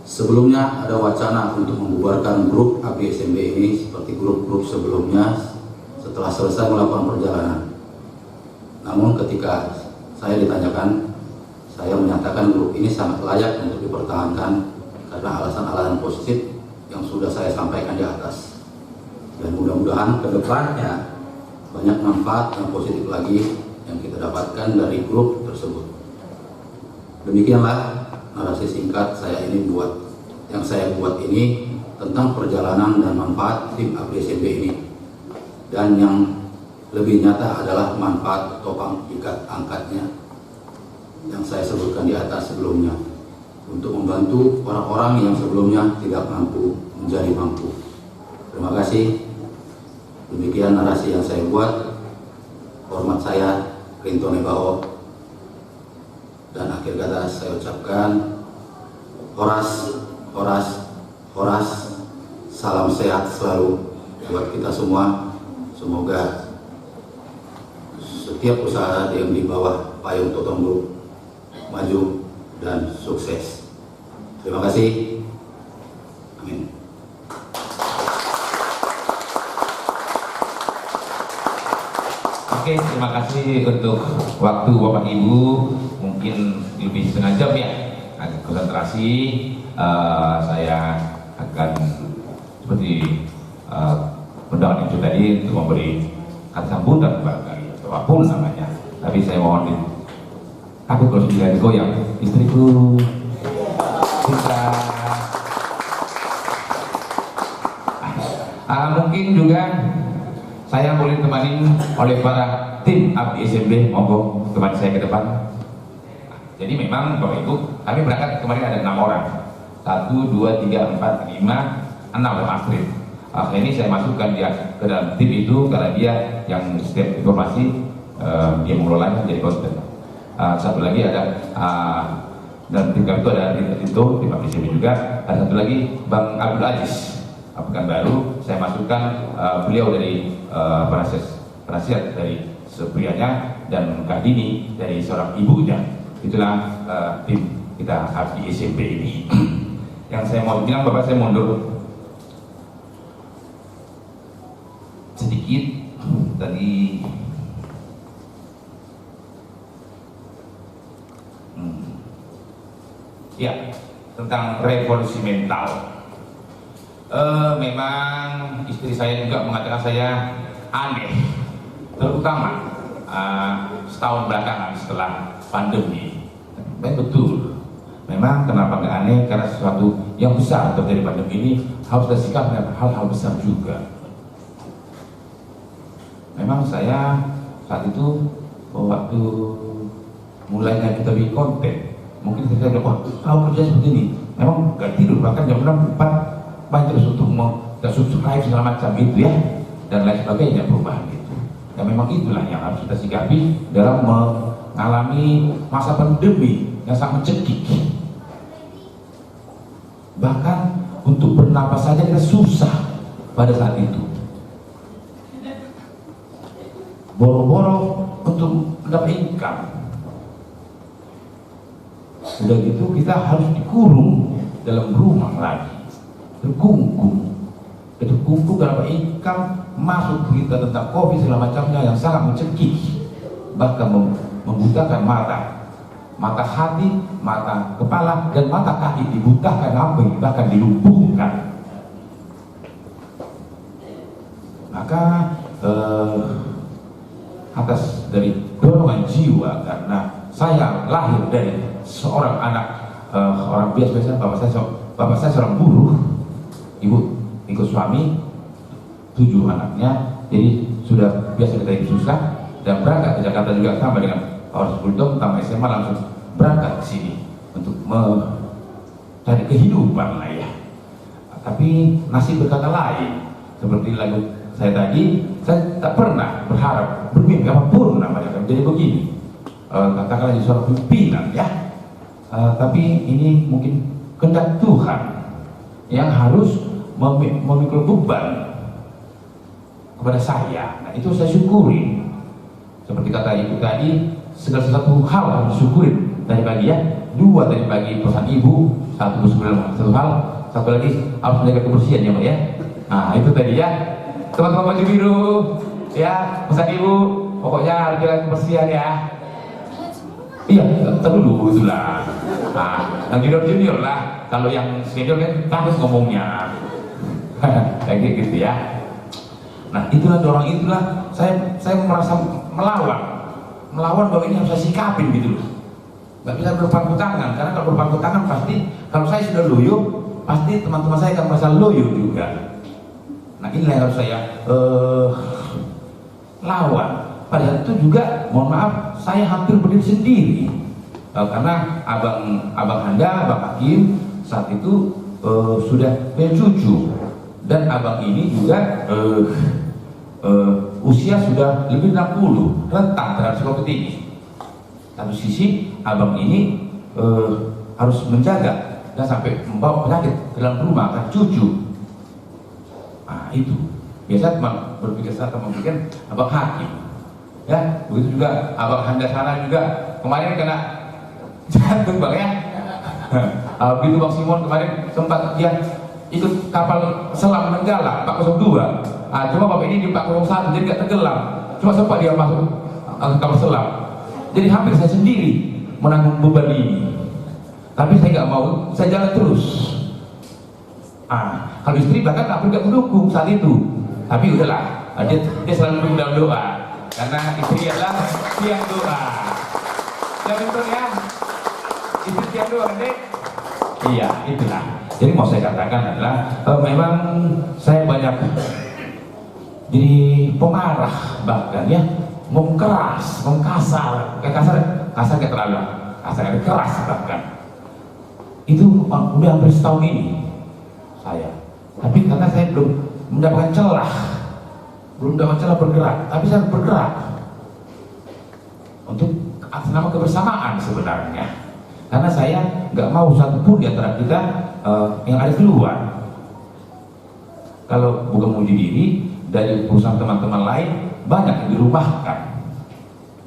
Sebelumnya ada wacana untuk membubarkan grup ABDI SMB ini seperti grup-grup sebelumnya setelah selesai melakukan perjalanan. Namun ketika saya ditanyakan, saya menyatakan grup ini sangat layak untuk dipertahankan karena alasan-alasan positif yang sudah saya sampaikan di atas. Dan mudah-mudahan ke depannya banyak manfaat yang positif lagi yang kita dapatkan dari grup tersebut. Demikianlah narasi singkat yang saya buat ini tentang perjalanan dan manfaat tim ABDI SMB ini. Dan yang lebih nyata adalah manfaat topang ikat angkatnya yang saya sebutkan di atas sebelumnya, untuk membantu orang-orang yang sebelumnya tidak mampu menjadi mampu. Terima kasih. Demikian narasi yang saya buat. Hormat saya, Rintone Baho. Dan akhir kata saya ucapkan horas, horas, horas. Salam sehat selalu buat kita semua. Semoga setiap usaha yang di bawah payung Toton Group maju dan sukses. Terima kasih. Amin. Oke, terima kasih untuk waktu Bapak Ibu, mungkin lebih setengah jam ya, agak konsentrasi. Saya akan seperti undangan itu tadi untuk memberi kata sambutan barangkali atau apapun namanya. Tapi saya mohon aku kalau sudah digoyang istriku kita mungkin juga saya boleh ditemani oleh para tim ABDI SMB. Monggo temani saya ke depan. Jadi memang Bapak Ibu, kami berangkat kemarin ada 6 orang, 1, 2, 3, 4, 5, 6 Mas Astrid. Akhirnya saya masukkan dia ke dalam tim itu karena dia yang setiap informasi dia mengelolanya jadi konten. Satu lagi ada dan tim kami itu ada itu tim APCB juga. Ada satu lagi Bang Abdul Aziz Pekanbaru, saya masukkan beliau dari penasihat dari seprianya dan Kak Dini dari seorang ibunya. Itulah tim kita di SMP ini. Yang saya mau bilang, Bapak, saya mundur sedikit tadi. Ya, tentang revolusi mental. Memang istri saya juga mengatakan saya aneh, terutama setahun belakangan setelah pandemi. Betul. Memang kenapa nggak aneh? Karena sesuatu yang besar terjadi pandemi ini harus bersikap dengan hal-hal besar juga. Memang saya saat itu waktu mulainya kita bikin konten, mungkin saya bilang, wah kalau kerja seperti ini, memang nggak tidur, bahkan jam 6, 4 banyak untuk subscribe segala macam itu ya, dan lain sebagainya, perubahan itu. Ya memang itulah yang harus kita sikapi dalam mengalami masa pandemi yang sangat mencekik. Bahkan untuk bernapas saja kita susah pada saat itu. Boro-boro untuk mendapat income. Udah gitu kita harus dikurung dalam rumah lagi, terkungkung dalam income, masuk berita tentang COVID segala macamnya yang sangat mencekik, bahkan membutakan mata hati, mata kepala, dan mata kaki dibutakan, bahkan dilumpuhkan. Maka atas dari dorongan jiwa, karena saya lahir dari seorang anak orang biasa, bapak saya seorang buruh, ibu ikut suami, 7 anaknya, jadi sudah biasa kita hidup susah, dan berangkat ke Jakarta juga sama dengan Pak Bulldog, tamat SMA langsung berangkat ke sini untuk mencari kehidupan lah ya. Tapi nasib berkata lain, seperti lagu saya tadi, saya tak pernah berharap bermimpi apapun namanya jadi begini. Katakanlah jadi seorang pimpinan ya, tapi ini mungkin kehendak Tuhan yang harus memikul beban kepada saya. Nah itu saya syukuri. Seperti kata ibu tadi, segala sesuatu hal harus disyukurin. Tadi pagi ya, 2 tadi pagi pesan ibu, 1 bersyukur satu hal, satu lagi harus menjaga kebersihan ya Mbak ya. Nah itu tadi ya, teman-teman baju biru ya, pesan ibu pokoknya harus jaga kebersihan ya. Iya, dulu itulah. Nah, yang junior lah. Kalau yang senior kan takut ngomongnya. Kayak gitu ya. Nah, itulah dorong, itulah saya merasa melawan bahwa ini harus saya sikapin gitu loh. Gak bisa berpangku tangan, karena kalau berpangku tangan pasti kalau saya sudah loyo, pasti teman-teman saya akan merasa loyo juga. Nah, inilah yang harus saya lawan. Pada itu juga, mohon maaf, saya hampir berdiri sendiri karena abang Handa, Abang Hakim saat itu sudah punya cucu, dan abang ini juga usia sudah lebih 60, rentan terhadap psikopat ini. Satu sisi abang ini harus menjaga dan sampai membawa penyakit ke dalam rumah kan cucu. Nah itu biasa teman berpikir memikir abang Hakim. Ya, begitu juga abang Handa sana juga kemarin kena jantung bang ya. Begitu Bang Simon kemarin sempat dia ikut kapal selam Nenggala 402. Cuma bapak ini di 401 jadi gak tenggelam. Cuma sempat dia masuk kapal selam. Jadi hampir saya sendiri menanggung beban ini. Tapi saya nggak mau, saya jalan terus. Kalau istri bahkan nggak mendukung saat itu. Tapi udahlah, dia selalu dalam doa. Karena istri adalah tiang doa. Ya betul ya. Istri tiang doa, dek. Iya, itulah. Jadi mau saya katakan adalah memang saya banyak jadi pemarah bahkan ya, keras, kasar, kayak terlalu kasar, keras bahkan. Itu udah hampir setahun ini saya. Tapi karena saya belum mendapatkan celah, belum dapat celah bergerak, tapi saya bergerak untuk atas nama kebersamaan sebenarnya. Karena saya nggak mau satupun di antara kita yang ada keluar. Kalau bukan muji diri, dari perusahaan teman-teman lain banyak yang dirumahkan,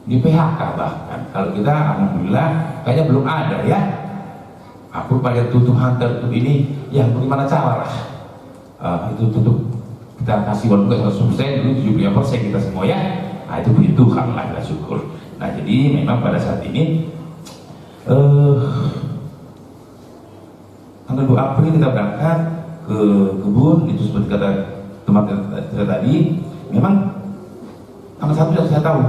di PHK bahkan. Kalau kita alhamdulillah kayaknya belum ada ya. Aku pada tutup hunter tutup ini, ya bagaimana cara lah itu tutup, kita kasih walaupun 100% dulu 75% kita semua ya. Nah itu puji Tuhan lah, kita syukur. Nah jadi memang pada saat ini tanggal 2 April kita berangkat ke kebun, itu seperti kata teman kita tadi. Memang tanggal 1 yang saya tahu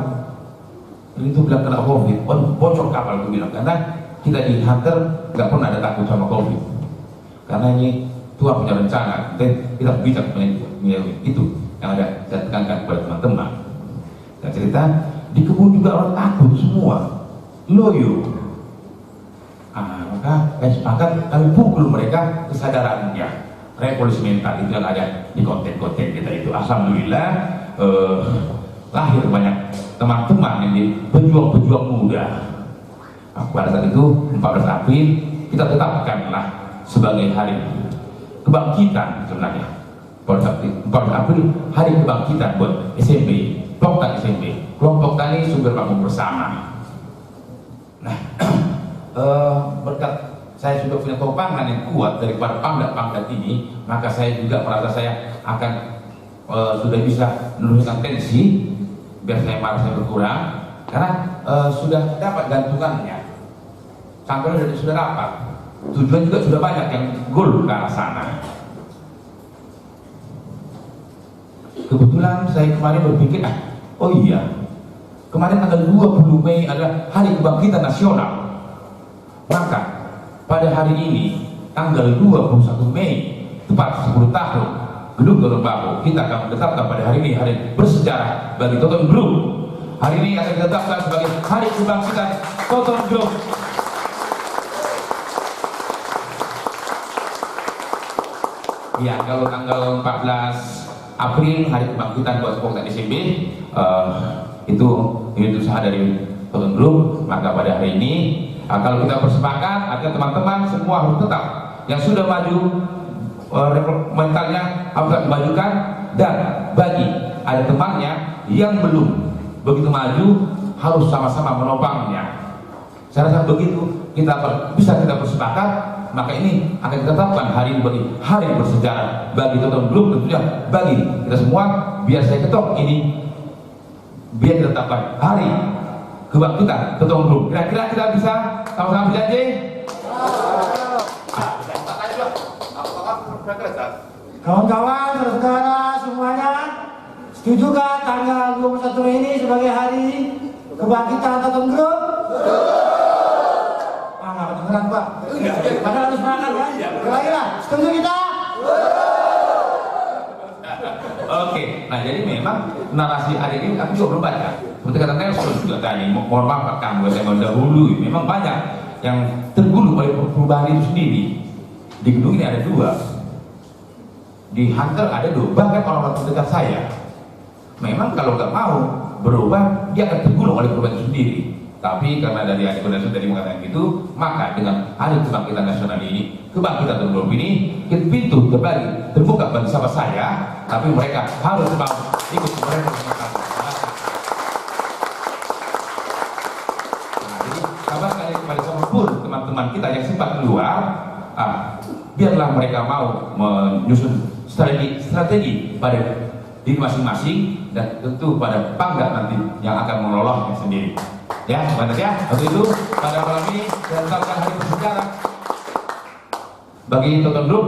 itu bilang kena COVID, bocor kapal itu bilang, karena kita di hunter nggak pernah ada takut sama COVID, karena ini Tuhan punya rencana. Kita bijak itu yang ada saya tekankan kepada teman-teman. Dan cerita di kebun juga orang takut semua, loyo. Maka saya sepakat kami pukul mereka kesadarannya, revolusi mental itu yang ada di konten-konten kita itu. Alhamdulillah lahir banyak teman-teman yang jadi pejuang-pejuang muda. Pada saat itu 14 April kita tetapkanlah sebagai hari kebangkitan sebenarnya. 14 April hari kebangkitan buat SMP, kelompok SMP, kelompok tani sumber bangun bersama. Nah, berkat saya sudah punya topangan yang kuat daripada pangdat-pangdat ini, maka saya juga merasa saya akan sudah bisa menurunkan tensi, biar saya marah saya berkurang, karena sudah dapat gantungannya. Sampai sudah dapat, tujuan juga sudah banyak yang goal ke arah sana. Kebetulan saya kemarin berpikir, oh iya, kemarin tanggal 20 Mei adalah Hari Kebangkitan Nasional. Maka pada hari ini tanggal 21 Mei tepat 10 tahun Gedung Toton Bahu, kita akan menetapkan pada hari ini hari bersejarah bagi Toton Group. Hari ini akan ditetapkan sebagai Hari Kebangkitan Toton Group. Ya, kalau tanggal 14 April Hari Kebangkitan buat kelompok SMP itu unit usaha dari Toton Group, maka pada hari ini kalau kita bersepakat, artinya teman-teman semua harus tetap yang sudah maju mentalnya harus dimajukan, dan bagi ada temannya yang belum begitu maju harus sama-sama menopangnya. Saya rasa begitu kita bisa kita bersepakat, maka ini akan ditetapkan hari ini bagi hari bersejarah bagi Toton Group, tentunya bagi kita semua. Biar saya ketok ini, biar ditetapkan hari kebangkitan Toton Group. Kira-kira kita bisa sama-sama berjanji? Kawan-kawan, saudara semuanya, setujukah tanggal 21 Mei ini sebagai hari kebangkitan Toton Group? Nggak kedengeran Pak. Padahal harus semangat ya. Kira-kira, setuju kita? Oke, nah jadi memang narasi hari ini aku juga belum baca. Seperti kata Nelson juga tadi, mohon maaf Pak Kang, saya mendahului. Memang banyak yang tergulung oleh perubahan itu sendiri. Di gedung ini ada 2, di Hunter ada 2, bahkan orang-orang terdekat saya. Memang kalau nggak mau berubah, dia akan tergulung oleh perubahan itu sendiri. Tapi karena dari adik Nelson tadi mengatakan gitu, maka dengan Hari Kebangkitan Nasional ini, kebangkitan Toton Group ini, pintu terbuka bagi sahabat saya, tapi mereka harus ikut mereka bersama kami. Nah, jadi kabarkan kepada siapapun teman-teman kita yang sempat keluar, biarlah mereka mau menyusun strategi pada diri masing-masing, dan tentu pada pangkat nanti yang akan mengelolanya sendiri. Ya, sebentar ya. Untuk itu pada malam ini saya tetapkan hari bersejarah bagi Toton Group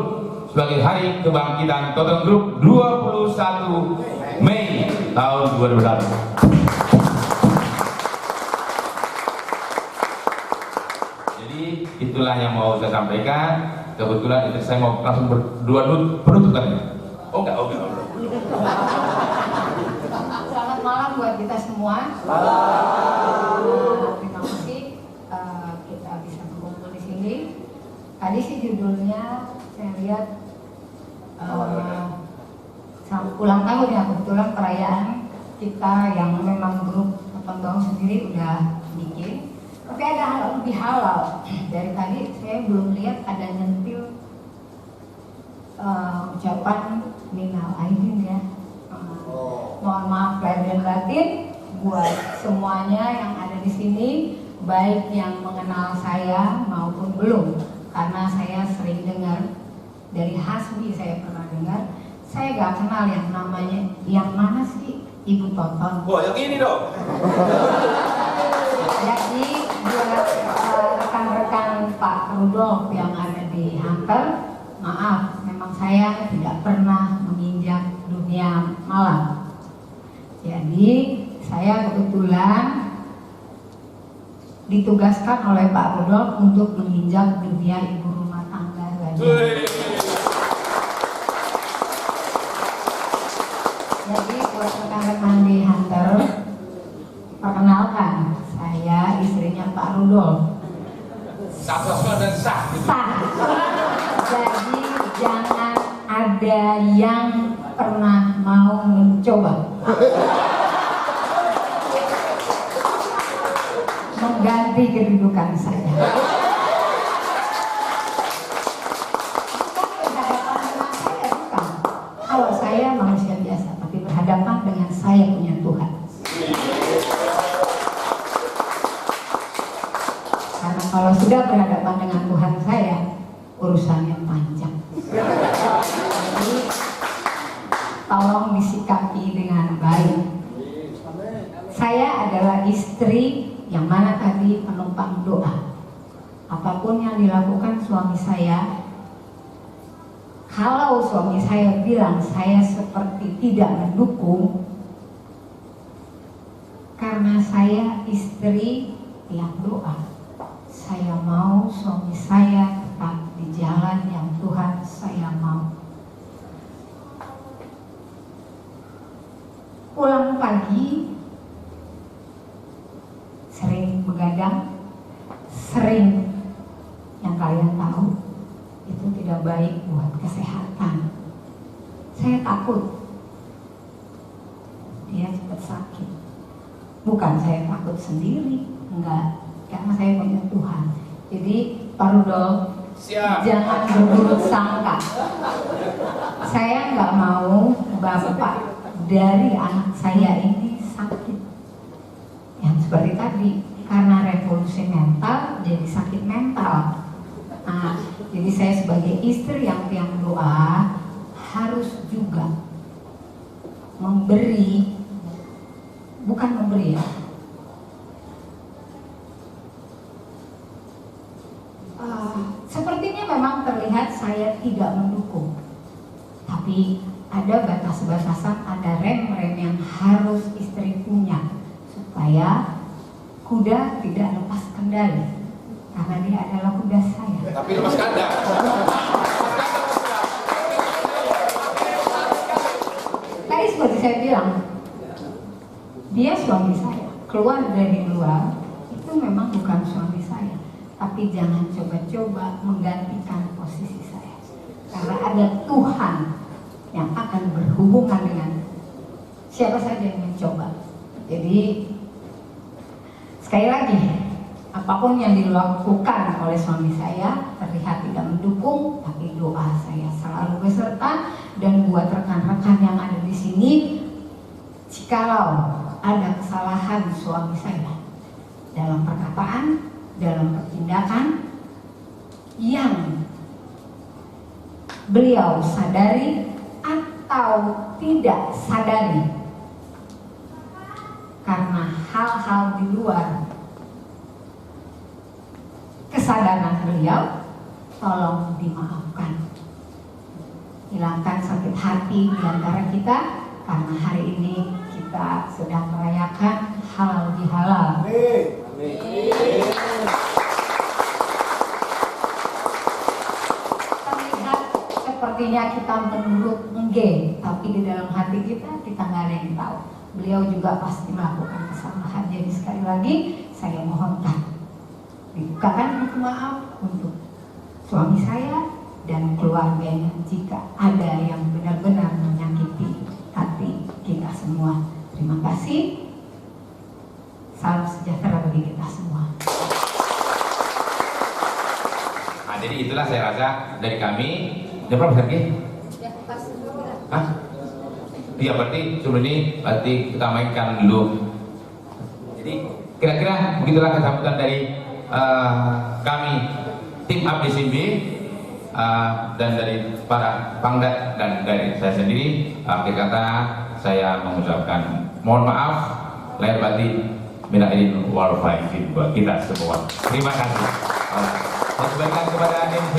sebagai Hari Kebangkitan Toton Group 21 Mei tahun 2021. Jadi itulah yang mau saya sampaikan. Kebetulan itu saya mau langsung penutup tadi. Oh enggak. Selamat malam buat kita semua. Terima kasih kita bisa berkumpul di sini. Tadi sih judulnya saya lihat ulang tahun ya, kebetulan perayaan kita yang memang grup Potong Bawang sendiri udah bikin. Tapi ada hal lebih halal. Dari tadi saya belum lihat ada nyentil ucapan minal aidin ya. Mohon maaf lahir dan batin buat semuanya yang ada di sini, baik yang mengenal saya maupun belum, karena saya sering dengar dari Hasbi, saya pernah dengar. Saya gak kenal yang namanya, yang mana sih Ibu Toton? Wah, yang ini dong. Jadi buat rekan-rekan Pak Rudolf yang ada di Hunter, maaf, memang saya tidak pernah menginjak dunia malam. Jadi saya kebetulan ditugaskan oleh Pak Rudolf untuk menginjak dunia ibu rumah tangga saja. Jadi buat rekan-rekan di Hunter, perkenalkan, saya istrinya Pak Rudolf. Sah dan sah. Sah. Jadi jangan ada yang pernah mau mencoba mengganti kedudukan saya. Bukan berhadapan dengan saya, bukan. Kalau saya manusia biasa, tapi berhadapan dengan saya punya Tuhan. Karena kalau sudah berhadapan dengan Tuhan saya, urusannya panjang. Jadi tolong disikapi dengan baik. Saya adalah istri yang mana tadi penumpang doa. Apapun yang dilakukan suami saya, kalau suami saya bilang saya seperti tidak mendukung, karena saya istri yang doa, saya mau suami saya tetap di jalan yang Tuhan saya mau. Pulang pagi sering begadang, sering yang kalian tahu itu tidak baik buat kesehatan. Saya takut dia cepat sakit. Bukan saya takut sendiri, enggak, karena saya punya Tuhan. Jadi Pak Rudolf, jangan berburuk sangka. Saya nggak mau bapak dari anak saya ini sakit yang seperti tadi, karena revolusi mental jadi sakit mental. Nah, jadi saya sebagai istri yang tiang doa harus juga memberi, bukan memberi ya, sepertinya memang terlihat saya tidak mendukung, tapi ada batas-batasan, ada rem-rem yang harus istri punya supaya kuda tidak lepas kendali, karena dia adalah kuda saya. Tapi lepas kandang. Tadi seperti saya bilang, dia suami saya. Keluar dari luar itu memang bukan suami saya, tapi jangan coba-coba menggantikan posisi saya, karena ada Tuhan yang akan berhubungan dengan siapa saja yang mencoba. Jadi sekali lagi, apapun yang dilakukan oleh suami saya terlihat tidak mendukung, tapi doa saya selalu beserta. Dan buat rekan-rekan yang ada di sini, jikalau ada kesalahan suami saya dalam perkataan, dalam pertindakan yang beliau sadari atau tidak sadari karena hal-hal di luar kesadaran beliau, tolong dimaafkan. Hilangkan sakit hati di antara kita, karena hari ini kita sedang merayakan halal bihalal. Terlihat sepertinya kita menurut enggak, tapi di dalam hati kita nggak ada yang tahu. Beliau juga pasti melakukan kesalahan. Jadi sekali lagi saya mohonkan dibukakan pintu maaf untuk suami saya dan keluarganya jika ada yang benar-benar menyakiti semua. Terima kasih. Salam sejahtera bagi kita semua. Nah, jadi itulah saya rasa dari kami. Jam berapa lagi? Hah? Iya, berarti sebelum ini berarti kita mainkan dulu. Jadi kira-kira begitulah kesambutan dari kami tim Abdi Simbi dan dari para pangdat dan dari saya sendiri. Akhir kata saya mengucapkan mohon maaf lahir batin, minal aidin wal faizin buat kita semua. Terima kasih. Saya kembalikan kepada MC.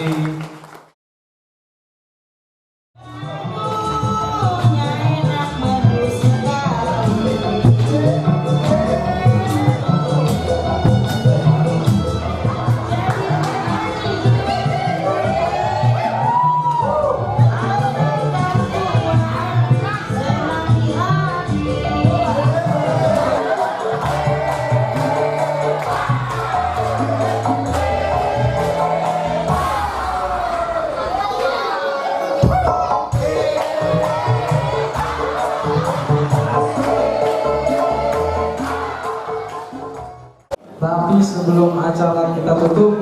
Tapi sebelum acara kita tutup,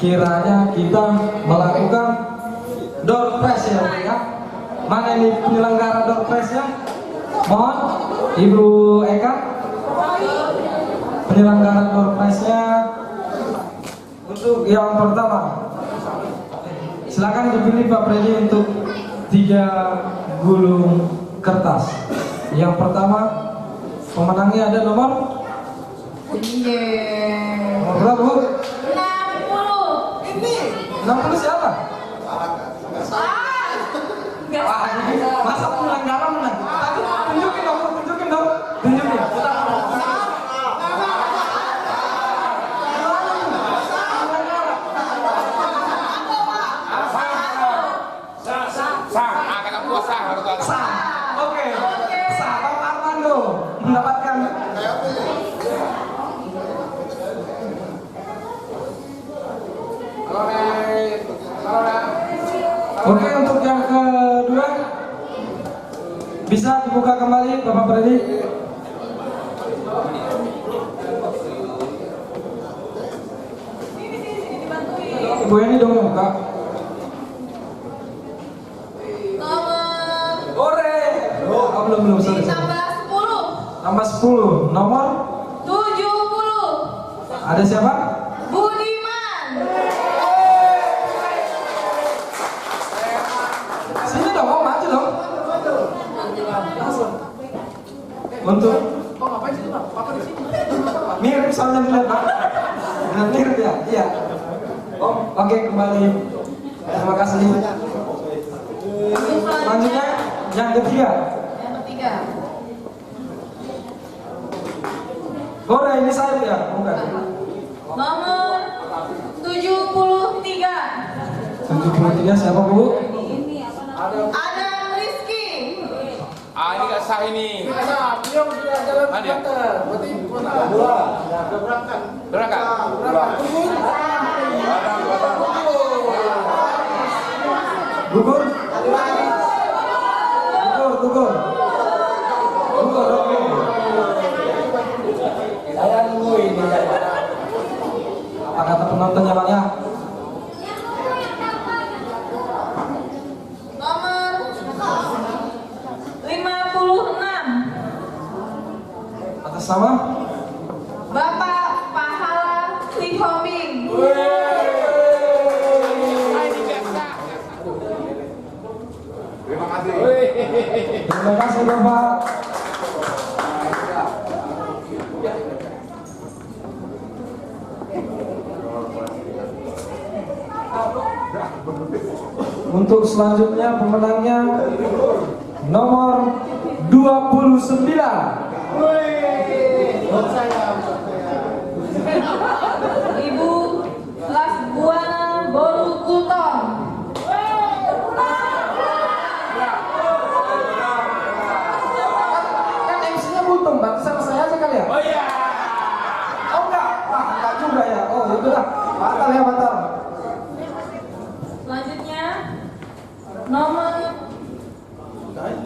kiranya kita melakukan door prize ya, Bu, ya. Mana ini penyelenggara door prize-nya? Mohon Ibu Eka, penyelenggara door prize-nya untuk yang pertama. Silakan dipilih Pak Freddy untuk 3 gulung kertas. Yang pertama, pemenangnya ada nomor berapa, Bu? 60. Ini 60 siapa? Masa penyelenggara menang? Tunjukin dong, tunjukin. Oke. Pak Armando mendapatkan. Oke, untuk yang kedua bisa dibuka kembali Bapak Freddy. Ibu ini dong yang buka. Belum sorry. Tambah 10. Nomor 70. ada siapa? Budiman. Sini dong, mau maju dong. Untuk mirip soalnya dilihat, Pak. Mirip ya? Iya. Oke, kembali. Terima kasih. Selanjutnya yang ketiga. Oh, nah ini saya ya, bukan. Nomor 73. 73 siapa, Bu? Adam Rizky. Ini gak sah ini. Dia sudah jalan berangkat. Berarti Berangkat. Gugur. Oke. saya nungguin. Apa kata penontonnya, Bang ya? Nomor 56. Atas nama? Bapak Pahala Lihoming. Terima kasih Bapak. Untuk selanjutnya pemenangnya nomor 29. Ibu Lasbuana Boru Kultom. Kan MC-nya Butung, berarti sama saya aja kali ya? Oh iya. Oh enggak? Wah, enggak juga ya. Oh ya udah, batal ya, batal. Selanjutnya nomor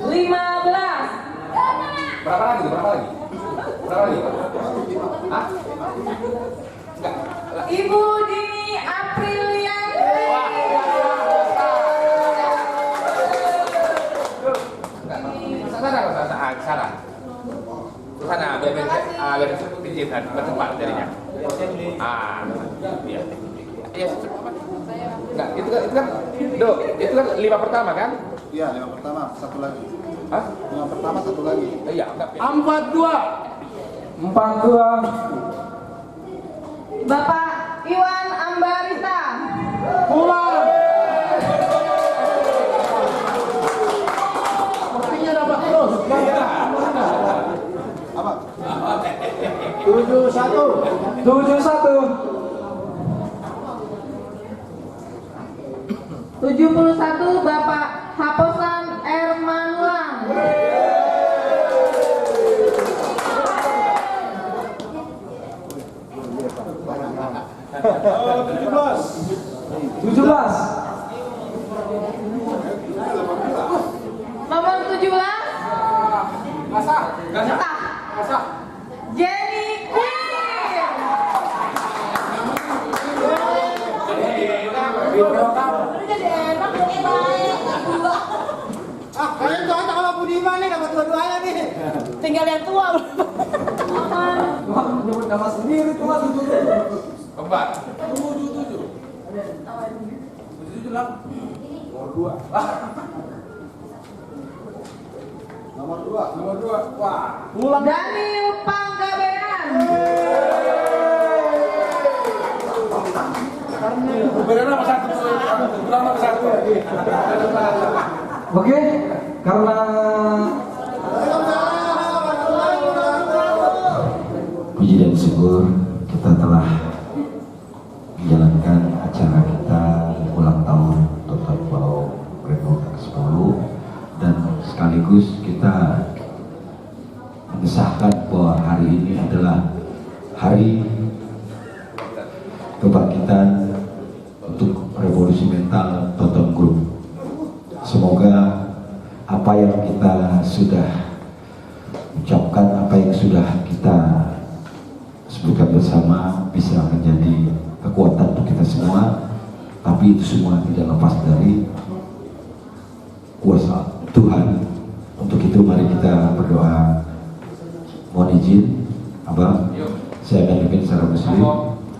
15. digital bertempat jadinya. Iya. Iya, enggak, itu kan, itu kan 5 pertama kan? Iya, 5 pertama, satu lagi. Hah? 5 pertama, satu lagi. Iya, enggak. 42. Bapak Iwan Ambarita. Pulang. Sepertinya dapat terus. Apa? 71. 71 Bapak Haposan Ermanulang. 17. Nomor 17 Jenny Queen. Kalian tuh aja kalau Budiman nih dapat dua-duanya nih. Tinggal yang tua. Nyebut nama sendiri tuh lah. Keempat. Nomor 2. Wah. Daniel Panggabean. Oke, karena puji dan syukur kita telah menjalankan acara kita ulang tahun Total Bau Reno ke-10 dan sekaligus kita mengesahkan bahwa hari ini adalah hari kebangkitan untuk revolusi mental Total Group. Semoga apa yang kita sudah ucapkan, apa yang sudah kita sebutkan bersama bisa menjadi kekuatan untuk kita semua, tapi itu semua tidak lepas dari kuasa Tuhan. Untuk itu mari kita berdoa. Mohon izin Abang, saya akan pimpin secara muslim.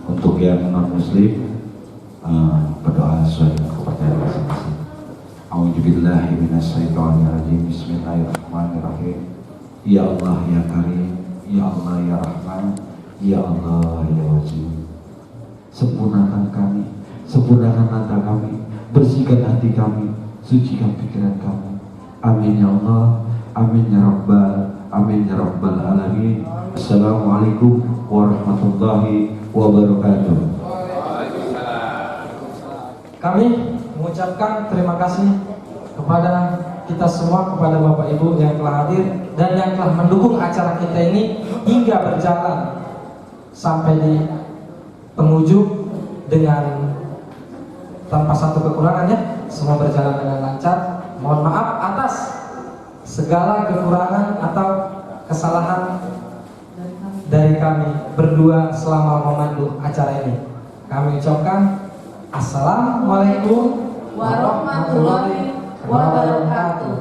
Untuk yang non muslim berdoa sesuai dengan kepercayaan masing-masing. A'udzubillahi minasyaitonirrajim. Bismillahirrahmanirrahim. Ya Allah ya Karim, ya Allah ya Rahman, ya Allah ya Wajib. Sempurnakan kami, sempurnakan langkah kami, bersihkan hati kami, sucikan pikiran kami. Amin ya Allah, amin ya Rabbal, amin ya Rabbal alamin. Assalamualaikum warahmatullahi wabarakatuh. kami mengucapkan terima kasih kepada kita semua, kepada Bapak Ibu yang telah hadir dan yang telah mendukung acara kita ini hingga berjalan sampai di penghujung dengan tanpa satu kekurangan ya. Semua berjalan dengan lancar. Mohon maaf atas segala kekurangan atau kesalahan dari kami berdua selama memandu acara ini. Kami ucapkan Assalamualaikum warahmatullahi wabarakatuh.